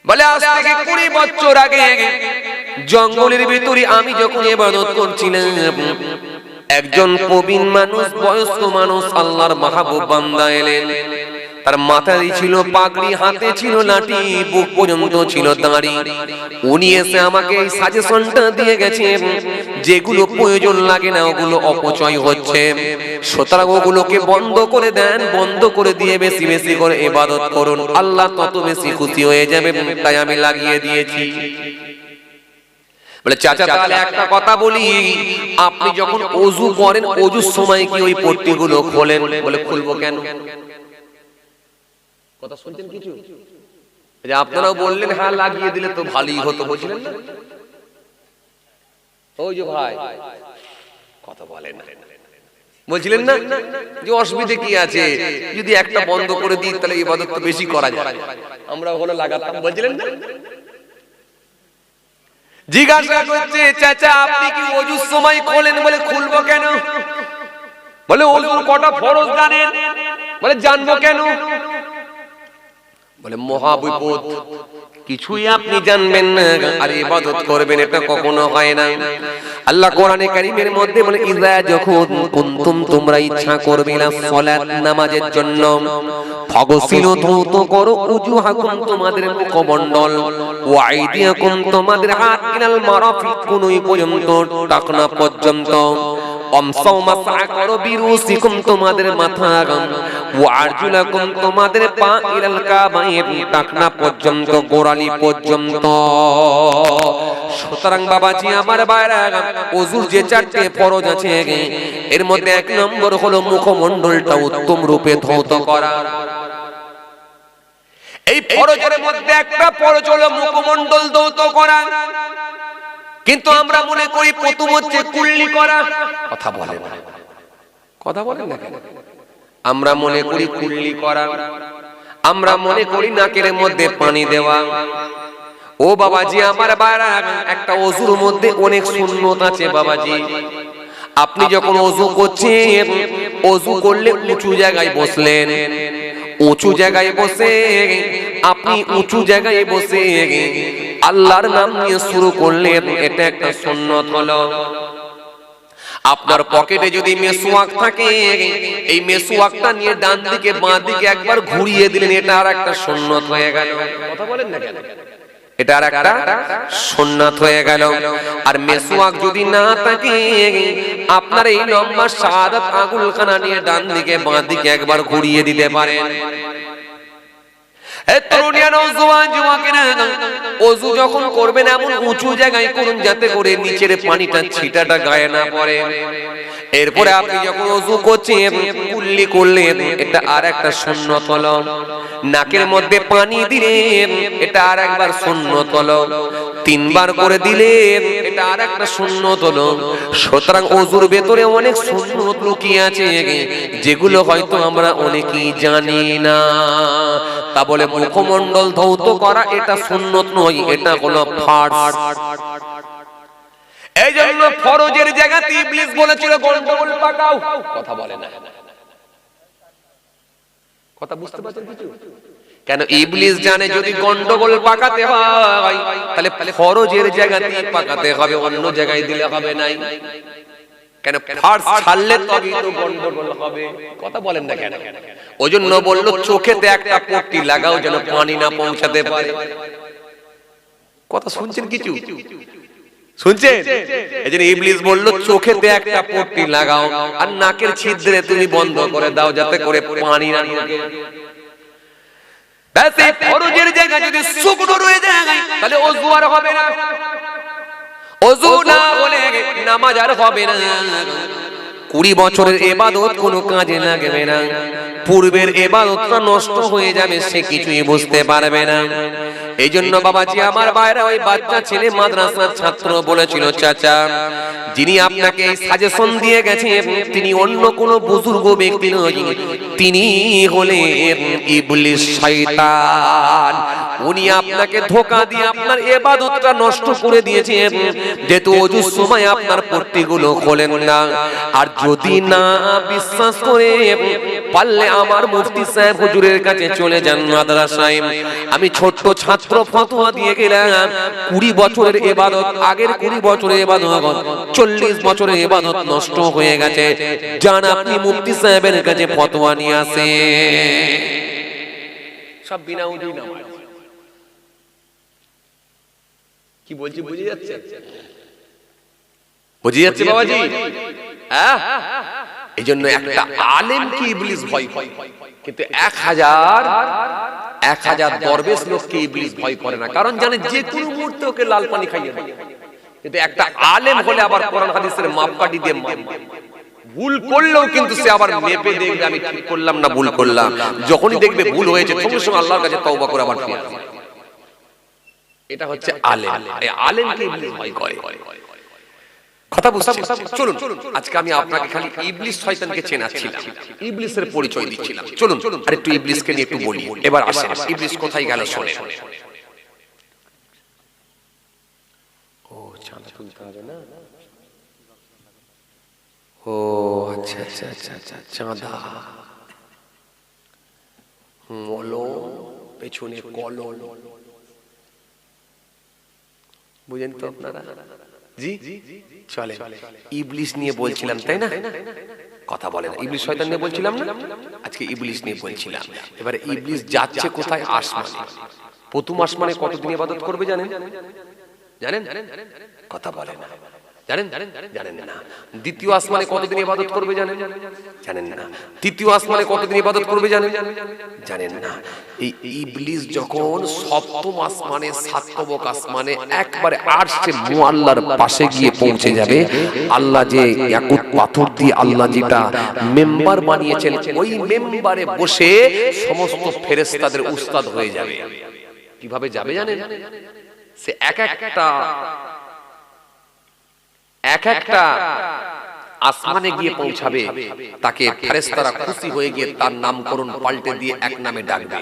বলে আজ থেকে 20 বছর আগে জঙ্গলের ভিতরে আমি যখন ইবাদত করছিলাম, একজন প্রবীণ মানুষ, বয়স্ক মানুষ, আল্লাহর মাহবুব বান্দা এলেন। তার মাথায় ছিল পাগড়ি, হাতে ছিল লাঠি, বুক পর্যন্ত ছিল দাড়ি। উনি এসে আমাকে এই সাজেশনটা দিয়ে গেছেন, যেগুলো প্রয়োজন লাগে না ওগুলো অপচয় হচ্ছে, সুতরাং ওগুলোকে বন্ধ করে দেন, বন্ধ করে দিয়ে বেশি বেশি করে ইবাদত করুন, আল্লাহ তত বেশি খুশি হয়ে যাবে, তাই আমি লাগিয়ে দিয়েছি। বলে চাচা তাহলে একটা কথা বলি, আপনি যখন ওযু করেন, ওযুর সময় কি ওই পট্টিগুলো খোলেন? বলে খুলবো কেন? কথা শুনছেন কিছু? যে আপনারাও বললেন হ্যাঁ লাগিয়ে দিলে তো ভালোই হতো, বুঝলেন না? ওই যে ভাই কথা বলেন না, বলছিলেন না যে অসুবিধা কি আছে, যদি একটা বন্ধ করে দিই তাহলে ইবাদত তো বেশি করা যায়, আমরা ওখানে লাগাতাম, বলছিলেন না? জিজ্ঞাসা করছে, চাচা আপনি কি ওযুর সময় খোলেন? বলে খুলবো কেন? বলে ওযুর কটা ফরজ জানেন? বলে জানবো কেন? বলে মহা বিপদ, কিছুই আপনি জানবেন না আর ইবাদত করবেন, এটা কখনো হয় না। আল্লাহ কোরআনে কারীমের মধ্যে বলে ইযা যখন কুনতুম তোমরা ইচ্ছা করবে না সালাত নামাজের জন্য, ফাগসিলু ধৌত করো উজুহাকুম তোমাদের মুখমণ্ডল, ওয়া আইদিয়াকুম তোমাদের হাত, ইলাল মারাফিক কোনই পর্যন্ত টাকনা পর্যন্ত, আমসাউ মাসা করো বিরুসিকুম তোমাদের মাথা, ওয়া আরজুলাকুম তোমাদের পা, ইলাল কাবাইন টাকনা পর্যন্ত, গোড়ালি পর্যন্ত। সুতরাং বাবাজি আমার ভাইরা, ওযুর যে চারটি ফরজ আছে এর মধ্যে এক নম্বর হলো মুখমণ্ডলটা উত্তম রূপে ধৌত করা। এই ফরজের মধ্যে একটা ফরজ হলো মুখমণ্ডল ধৌত করা, কিন্তু আমরা মনে করি প্রথম হচ্ছে কুল্লি করা। কথা বলেন না কেন? আমরা মনে করি কুল্লি করা, আমরা মনে করি নাকের মধ্যে পানি দেওয়া। ও বাবাজি আমার ভাইরা, একটা ওযুর মধ্যে অনেক সুন্নত আছে বাবাজি। আপনি যখন ওযু করছেন, ওযু করলে উঁচু জায়গায় বসলেন, উঁচু জায়গায় বসে আপনি উঁচু জায়গায় বসে আল্লাহর নাম নিয়ে শুরু করলেন, এটা একটা সুন্নত হলো। আপনার পকেটে যদি মেসওয়াক থাকে, এই মেসওয়াকটা নিয়ে ডান দিকে বাঁ দিকে একবার ঘুরিয়ে দিলেন, এটা আর একটা সুন্নত হয়ে গেল। কথা বলেন না কেন? এটা আর একটা সুন্নাত হয়ে গেল। আর মেসওয়াক যদি না থাকে, আপনার এই লম্বা শাহাদাত আঙুলখানা নিয়ে ডান দিকে বাঁ দিকে একবার ঘুরিয়ে দিতে পারেন। ওযু যখন করবেন এমন উঁচু জায়গায় করুন যাতে করে নিচের পানিটা ছিটাটা গায়ে না পড়ে। এরপরে আপনি যখন ওযু করছেন, কুল্লি করলেন, এটা আর একটা সুন্নত হলো। নাকের মধ্যে পানি দিলেন, এটা আর একবার সুন্নত হলো। তিনবার করে দিলেন, এটা আর একটা সুন্নত হলো। সুতরাং ওযুর ভেতরে অনেক সুন্নত লুকিয়ে আছে, যেগুলো হয়তো আমরা অনেকেই জানি না। তা বলে মুখমণ্ডল ধৌত করা এটা সুন্নত নয়, এটা হলো ফরজ। এই জন্য ফরজের জায়গাতে ইবলিস বলেছিল গন্ডগোল পাকাও। কথা বলে না, কথা বুঝতে পারছেন কিছু? কেন? ইবলিস জানে যদি গন্ডগোল পাকাতে হয় তাহলে ফরজের জায়গাতে পাকাতে হবে, অন্য জায়গায় দিলে হবে না। কেন? ফরজ ছাড়লে তবেই তো গন্ডগোল হবে। কথা বলেন না কেন? ওজন্য বলল চোখেতে একটা পট্টি লাগাও যেন পানি না পৌঁছাতে পারে। কথা শুনছেন কিছু? শুনছেন? এজন্য ইবলিস বলল চোখেতে একটা পট্টি লাগাও আর নাকের ছিদ্রে তুমি বন্ধ করে দাও যাতে করে পানি না ঢোকে। ব্যাস এই ফরজের জায়গা যদি শুকনো রয়ে যায় তাহলে ওযু আর হবে না। ওযু না হলে নামাজ আর হবে না। 20 বছরের ইবাদত কোনো কাজে লাগবে না, পূর্বের ইবাদতটা নষ্ট হয়ে যাবে, সে কিছুই বুঝতে পারবে না। এই জন্য বাবাজি আমার ভাইরা, ওই বাচ্চা ছেলে মাদ্রাসার ছাত্র বলেছিল, চাচা যিনি আপনাকে এই সাজেশন দিয়ে গেছেন তিনি অন্য কোনো বুজুর্গ ব্যক্তি নয়, তিনি হলেন ইবলিস শয়তান। উনি আপনাকে ধোঁকা দিয়ে আপনার ইবাদতটা নষ্ট করে দিয়েছেন, যেহেতু ওযুর সময় আপনার পট্টিগুলো খোলেন না। আর যদি না বিশ্বাস করে পারলে আমার মুফতি সাহেব হুজুরের কাছে চলে যান মাদ্রাসায়। আমি ছোট্ট ছাত্র ফতোয়া দিয়ে গেলাম, 20 বছরের ইবাদত, আগের 20 বছরের ইবাদত 40 বছরের ইবাদত নষ্ট হয়ে গেছে। যান আপনি মুফতি সাহেবের কাছে ফতোয়া নিয়ে আসে। সব বিনা উজুই নামাজ। কি বলছি বুঝে যাচ্ছে? বুঝে যাচ্ছে বাবাজি? হ্যাঁ, এইজন্য একটা আলেমকে ইবলিস ভয় করে, কিন্তু 1000 দরবেশ লোককে ইবলিস ভয় করে না, কারণ জানে যে কোনো মুহূর্তে ওকে লাল পানি খাইয়ে দেবে। কিন্তু একটা আলেম হলে আবার কোরআন হাদিসের মাপকাঠি দিয়ে ভুল করলেও কিন্তু সে আবার মেপে দেখবে আমি ঠিক করলাম না ভুল করলাম। যখনই দেখবে ভুল হয়েছে সঙ্গে সঙ্গে আল্লাহর কাছে তওবা করে আবার ফিরে আসবে। এটা হচ্ছে আলেম। এই আলেমকে ইবলিস ভয় করে। কথা বুঝছেন? চলুন আজকে আমি আপনাকে খালি ইবলিস শয়তানকে চেনাচ্ছিলাম, ইবলিসের পরিচয় দিচ্ছিলাম। চলুন আর একটু ইবলিসকে নিয়ে একটু বলি। এবার আসেন ইবলিস কোথায় গেল শুনে। ও চাঁদা তুলতে হবে না? ও আচ্ছা আচ্ছা আচ্ছা আচ্ছা, চাঁদা, মলম, পেছনে কলম, বুঝেন তো আপনারা? জি চলে, ইবলিস নিয়ে বলছিলাম তাই না? কথা বলে না, ইবলিস শয়তান নিয়ে বলছিলাম না? আজকে ইবলিস নিয়ে বলছিলাম। এবারে ইবলিস যাচ্ছে কোথায়? আসমানে। প্রথম আসমানে কতদিন ইবাদত করবে জানেন? জানেন? কথা বলে না। জানেন? জানেন না। দ্বিতীয় আসমানে কতদিন ইবাদত করবে জানেন? জানেন না। তৃতীয় আসমানে কতদিন ইবাদত করবে জানেন? জানেন না। এই ইবলিস যখন সপ্তম আসমানে, সাতবক আসমানে একবারে আরশে মুআল্লার পাশে গিয়ে পৌঁছে যাবে, আল্লাহ যে ইয়াকুত পাথর দিয়ে আল্লাহ যেটা মেম্বার বানিয়েছেন, ওই মেম্বারে বসে সমস্ত ফেরেশতাদের উস্তাদ হয়ে যাবে। কিভাবে যাবে জানেন? সে এক একটা আসমানে গিয়ে পৌঁছাবে, তাকে ফেরেশতারা খুশি হয়ে গিয়ে তার নামকরণ পাল্টে দিয়ে এক নামে ডাকবে।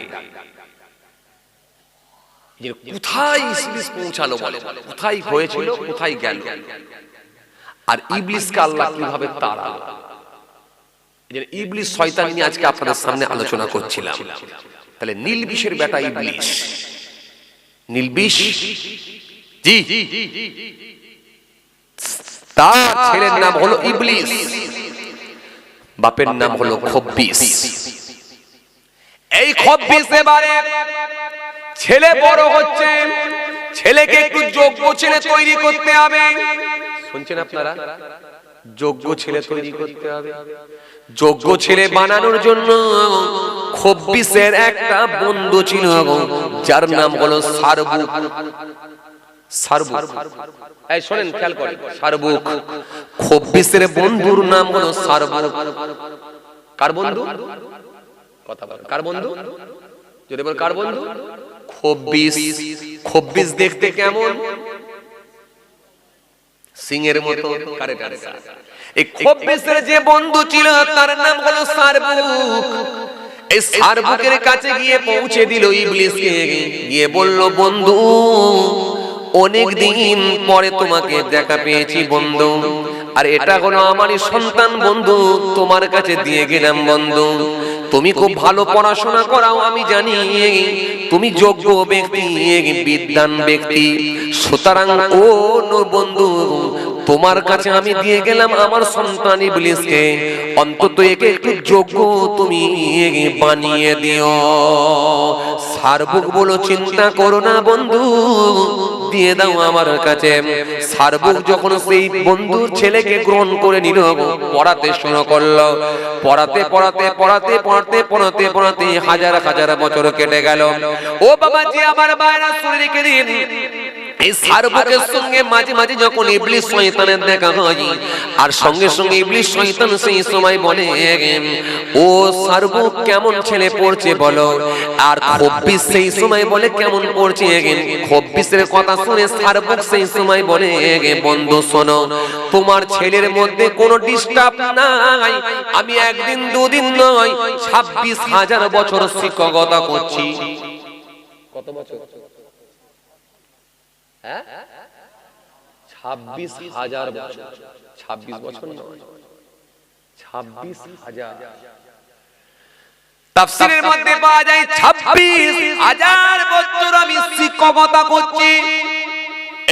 যে কোথায় ইবলিস পৌঁছালো বলে, কোথায় হয়েছিল, কোথায় গেল, আর ইবলিসকে আল্লাহ কিভাবে তাড়ালো। ইবলিস শয়তান নিয়ে আজকে আপনাদের সামনে আলোচনা করছিলাম। তাহলে নীলবিষের বেটা ইবলিস, নীলবিষ, জি, তার ছেলের নাম হলো ইবলিস, বাপের নাম হলো খব্বিস। এই খব্বিস এবারে ছেলে বড় হচ্ছে, ছেলেকে একটু যোগ্য ছেলে তৈরি করতে হবে। শুনছেন আপনারা? যোগ্য ছেলে তৈরি করতে হবে। যোগ্য ছেলে বানানোর জন্য খব্বিসের একটা বন্ধু ছিল, যার নাম হলো সারবুক। সারবুক, এই শুনেন, খেয়াল করেন, সারবুক। খব্বিসের বন্ধুর নাম হলো সারবুক। কার বন্ধু? কথা বল, কার বন্ধু? যদি বল কার বন্ধু? খব্বিস। খব্বিস দেখতে কেমন? সিংহের মতো। এই খব্বিসের যে বন্ধু ছিল তার নাম হলো সারবুক। এই সারবুকের কাছে গিয়ে পৌঁছে দিল ইবলিসকে, গিয়ে বলল, বন্ধু, অনেক দিন পরে তোমাকে দেখা পেয়েছি বন্ধু, আর এটা হলো আমারই সন্তান বন্ধু, তোমার কাছে দিয়ে গেলাম বন্ধু। তুমি খুব ভালো পড়াশোনা করাও, আমি জানি তুমি যোগ্য ব্যক্তি, বিদ্বান ব্যক্তি, সুতরাং ও বন্ধু, তোমার কাছে আমি দিয়ে গেলাম আমার সন্তান ইবলিসকে, অন্তত একে একটু যোগ্য তুমি বানিয়ে দিও। সারবুক বলো, চিন্তা করো না বন্ধু, দিয়ে দাও আমার কাছে। সারবুক যখন সেই বন্ধুর ছেলেকে গ্রহণ করে নিল, পড়াতে শুরু করলো। পড়াতে পড়াতে পড়াতে পড়াতে পড়াতে পড়াতে হাজার হাজার বছর কেটে গেল। ও বাবা জি, আমার বাইরা শুনে রেখে দিন, এই সারবুকের সঙ্গে মাঝে মাঝে যখন ইবলিস শয়তানের দেখা হয়, আর সঙ্গে সঙ্গে ইবলিস শয়তান সেই সময় বলে, ও সারবুক কেমন ছেলে পড়ছে বলো। আর খব্বিস সেই সময় বলে, কেমন পড়ছে। খব্বিসের কথা শুনে সারবুক সেই সময় বলে, বন্ধু শোনো, তোমার ছেলের মধ্যে কোনো ডিস্টার্ব নাই, আমি একদিন দুদিন নয় 26,000 বছর শিক্ষকতা করছি। কত বছর? 26,000 বছর। 26 বছর নয়, 26,000। তাফসীরের মধ্যে পাওয়া যায় 26,000 বছর আমি শিক্ষকতা করছি।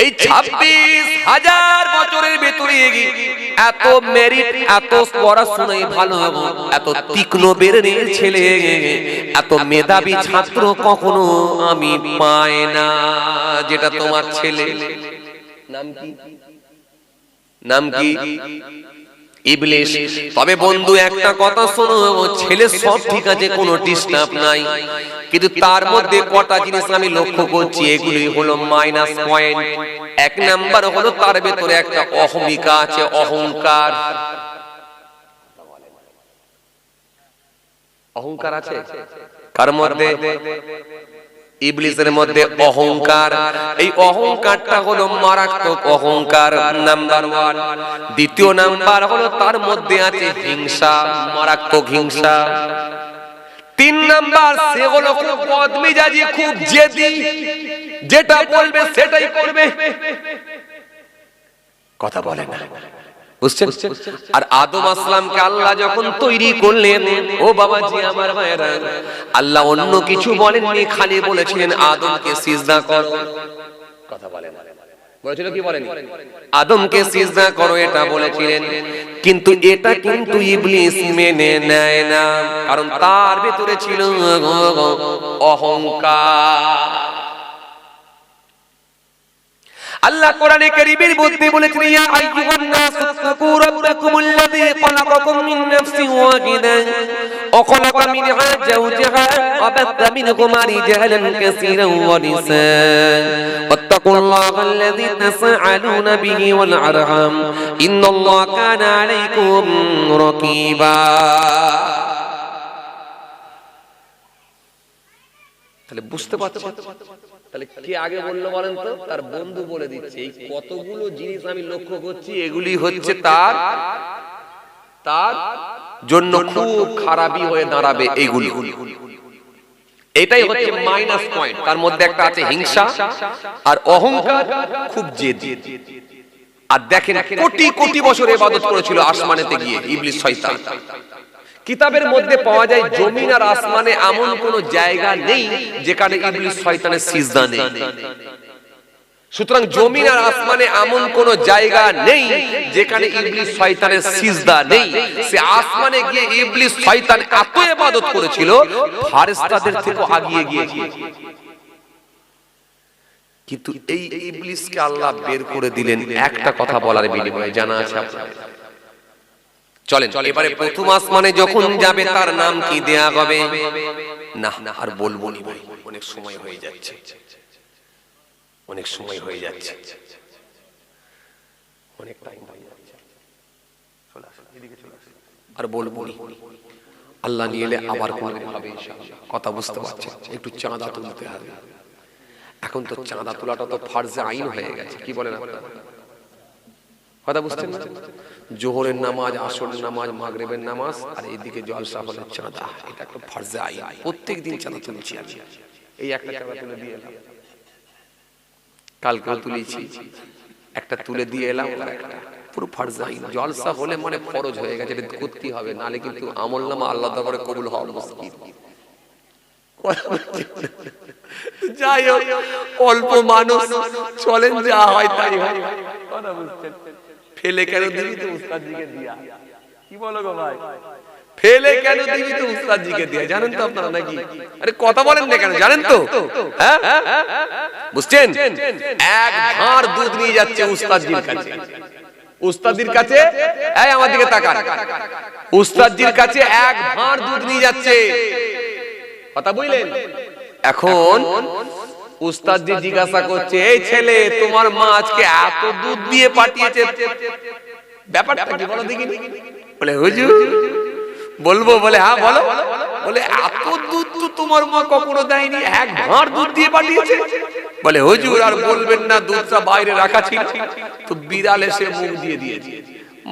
এই 26,000 বছরের ভেতরে এত মেরিট, এত পড়াশোনায় ভালো, এত তীক্ষ্ণ বেরের ছেলে, এত মেধাবী ছাত্র কখনো আমি পাই না, যেটা তোমার ছেলে। নাম কি? নাম কি? ইবলিস। তবে বন্ধু একটা কথা শোনো, ছেলে সব ঠিক আছে, কোনো ডিস্টার্ব নাই, কিন্তু তার মধ্যে কটা জিনিস আমি লক্ষ্য করছি, এগুলি হলো মাইনাস পয়েন্ট। এক নাম্বার হলো তার ভেতরে একটা অহমিকা আছে, অহংকার। অহংকার আছে কার মধ্যে? ইবলিসের মধ্যে অহংকার। এই অহংকারটা হলো মারাত্মক অহংকার, নাম্বার 1। দ্বিতীয় নাম্বার হলো তার মধ্যে আছে হিংসা, মারাত্মক হিংসা। 3 নাম্বার, সে হলো খুব বদমেজাজি, খুব জেদি, যেটা বলবে সেটাই করবে। কথা বলে না, বুঝছেন? আর আদম আসলামকে আল্লাহ যখন তৈরি করলেন, ও বাবাজি আমার ভাইরা, আল্লাহ অন্য কিছু বলেননি, খালি বলেছিলেন আদমকে সিজদা করো। কথা বলেন, বলেছিল কি বলেন? আদমকে সিজদা করো এটা বলেছিলেন, কিন্তু এটা কিন্তু ইবলিস মেনে নেয় না, কারণ তার ভিতরে ছিল অহংকার। আল্লাহ কোরআনে কারীমের মধ্যে বলেছেন, ইয়া আইয়ুহান নাস তাকু রাব্বাকুমুল্লাযী খালাকাকুম মিন নাফসিন ওয়াহিদা ওয়া খালাকা মিনহা যাওজাহা ওয়া বাথা মিনহুমা রিজালান কাসীরান ওয়া নিসাআ ওয়াত্তাকুল্লাহাল্লাযী তাসআলুনা বিহি ওয়াল আরহাম ইন্নাল্লাহা কানা আলাইকুম রাকীবা। তাহলে বুঝতে পারছেন? তাহলে কে আগে বললো বলেন তো? তার বন্ধু বলে দিচ্ছে। এই কতগুলো জিনিস আমি লক্ষ্য করছি, এগুলি হচ্ছে তার জন্য খুব খারাপই হয়ে দাঁড়াবে এইগুলি। এটাই হচ্ছে মাইনাস পয়েন্ট। তার মধ্যে একটা আছে হিংসা আর অহংকার, খুব জেদ। আর দেখেন কোটি কোটি বছর ইবাদত করেছিল আসমানেতে গিয়ে ইবলিস শয়তান। কিতাবের মধ্যে পাওয়া যায় জমিন আর আসমানে এমন কোন জায়গা নেই যেখানে ইবলিস শয়তানের সিজদা নেই। সুতরাং জমিন আর আসমানে এমন কোন জায়গা নেই যেখানে ইবলিস শয়তানের সিজদা নেই। সে আসমানে গিয়ে ইবলিস শয়তান এত ইবাদত করেছিল, ফেরেশতাদের থেকে আগিয়ে গিয়েছিল। কিন্তু এই ইবলিসকে আল্লাহ বের করে দিলেন একটা কথা বলার বিনিময়ে। জানা আছে আপনাদের? চলেন এবারে প্রথম আসমানে যখন যাবে তার নাম কি দেয়া হবে? না আর বলবো না ভাই, অনেক সময় হয়ে যাচ্ছে, অনেক সময় হয়ে যাচ্ছে, অনেক টাইম হয়ে যাচ্ছে। চলে আসুন এদিকে, চলে আসুন। আর বলবো না, আল্লাহ নিয়ে এলে আবার কোনদিন হবে ইনশাআল্লাহ। কথা বুঝতে পারছেন? একটু চাঁদা তুলতে হবে। এখন তো চাঁদা তোলাটা তো ফরজে আইন হয়ে গেছে। কি বলেন আপনারা? কথা বুঝছেন না? জোহরের নামাজ, আসরের নামাজ, মাগরিবের নামাজ, আর এইদিকে জলসা হলে চাঁদা, এটা একটা ফরজে আইন। প্রত্যেকদিন চাঁদা তুলছি আমি। এই একটা চাঁদা তুলে দিয়ে এলাম, কালকেও তুলেছি, একটা তুলে দিয়ে এলাম, আর একটা পুরো ফরজে আইন। জলসা হলে মানে ফরজ হয়ে গেছে, এটা করতেই হবে, নালে কিন্তু আমলনামা আল্লাহ দরবারে কবুল হওয়া মুশকিল। যাই হোক, অল্প মানুষ, চলেন যা হয় তাই হয়। কথা বুঝছেন? ফেলে কেন দিবি তো উস্তাদজিকে দিয়া। কি বলো গো ভাই? ফেলে কেন দিবি তো উস্তাদজিকে দিয়া, জানেন তো আপনারা নাকি? আরে কথা বলেন না কেন, জানেন তো? হ্যাঁ বুঝছেন? এক ভাঁড় দুধ নিয়ে যাচ্ছে উস্তাদজির কাছে। উস্তাদজির কাছে, এই আমার দিকে তাকান, উস্তাদজির কাছে এক ভাঁড় দুধ নিয়ে যাচ্ছে। কথা বুঝলেন? এখন উস্তাদজি জিজ্ঞাসা করছে, এই ছেলে, তোমার মা আজকে এত দুধ দিয়ে পাঠিয়েছে, ব্যাপারটা কি বলো দেখি? বলে হুজুর বলবো। বলে হ্যাঁ বলো। বলে এত দুধ তো তোমার মা কখনো দেয়নি, এক ভাঁড় দুধ দিয়ে পাঠিয়েছে। বলে হুজুর আর বলবেন না, দুধটা বাইরে রাখা ছিল তো বিড়াল এসে মুখ দিয়ে দিয়েছে।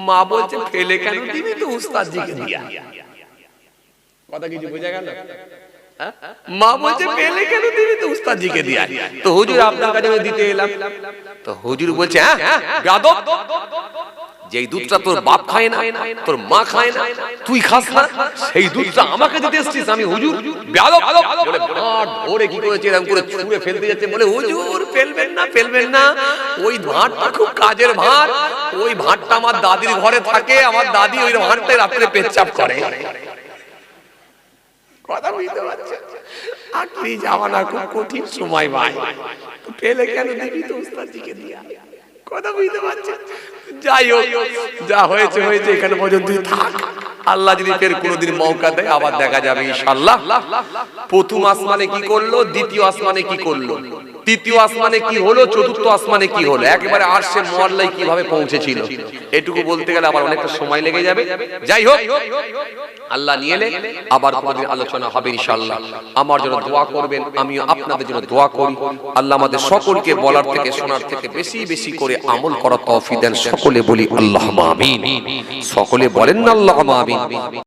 মা বলছে ফেলে কেন দিবি তো উস্তাদজিকে দিয়া। কথা কিছু বোঝা গেল? মা বলছে ফেলে কেন দিবি তো উস্তাদজিকে দিয়া। তো হুজুর আপনার কাছে দিতে এলাম। তো হুজুর বলছে, হ্যাঁ বেয়াদব, যেই দুধটা তোর বাপ খায় না, তোর মা খায় না, তুই খাস না, সেই দুধটা আমাকে দিতে এসেছিস আমি হুজুর? বেয়াদব। বলে ভাঁড় ধরে কি করেছে, এরকম করে ছুঁড়ে ফেলতে যাচ্ছে। বলে হুজুর ফেলবেন না, ফেলবেন না, ওই ভাঁড়টা খুব কাজের ভাঁড়, ওই ভাঁড়টা আমার দাদির ঘরে থাকে, আমার দাদি ওই ভাঁড়টায় রাত্রে পেচ্ছাপ করে। কথা বুঝতে পারছেন? আখরি জামানা, খুব কঠিন সময় ভাই, ফেলে কেন দিবি তো উস্তাদজিকে দিয়া। কথা বুঝতে পারছেন? যাই হোক, যা হয়েছে হয়েছে, এখানে পর্যন্ত থাক। আল্লাহ যদি ফের কোনোদিন মৌকা দেয় আবার দেখা যাবে ইনশাআল্লাহ। প্রথম আসমানে কি করলো, দ্বিতীয় আসমানে কি করলো, তৃতীয় আসমানে কি হলো, চতুর্থ আসমানে কি হলো, একেবারে আরশে মুআল্লায় কিভাবে পৌঁছেছিল, এটুকু বলতে গেলে আবার অনেকটা সময় লেগে যাবে। যাই হোক, আল্লাহ নিয়ে এলে আবার কোনদিন আলোচনা হবে ইনশাআল্লাহ। আমার জন্য দোয়া করবেন, আমিও আপনাদের জন্য দোয়া করি। আল্লাহ আমাদের সকলকে বলার থেকে শোনার থেকে বেশি বেশি করে আমল করার তৌফিক দেন। সকলে বলি আল্লাহুম্মা আমিন। সকলে বলেন না আল্লাহুম্মা আমিন।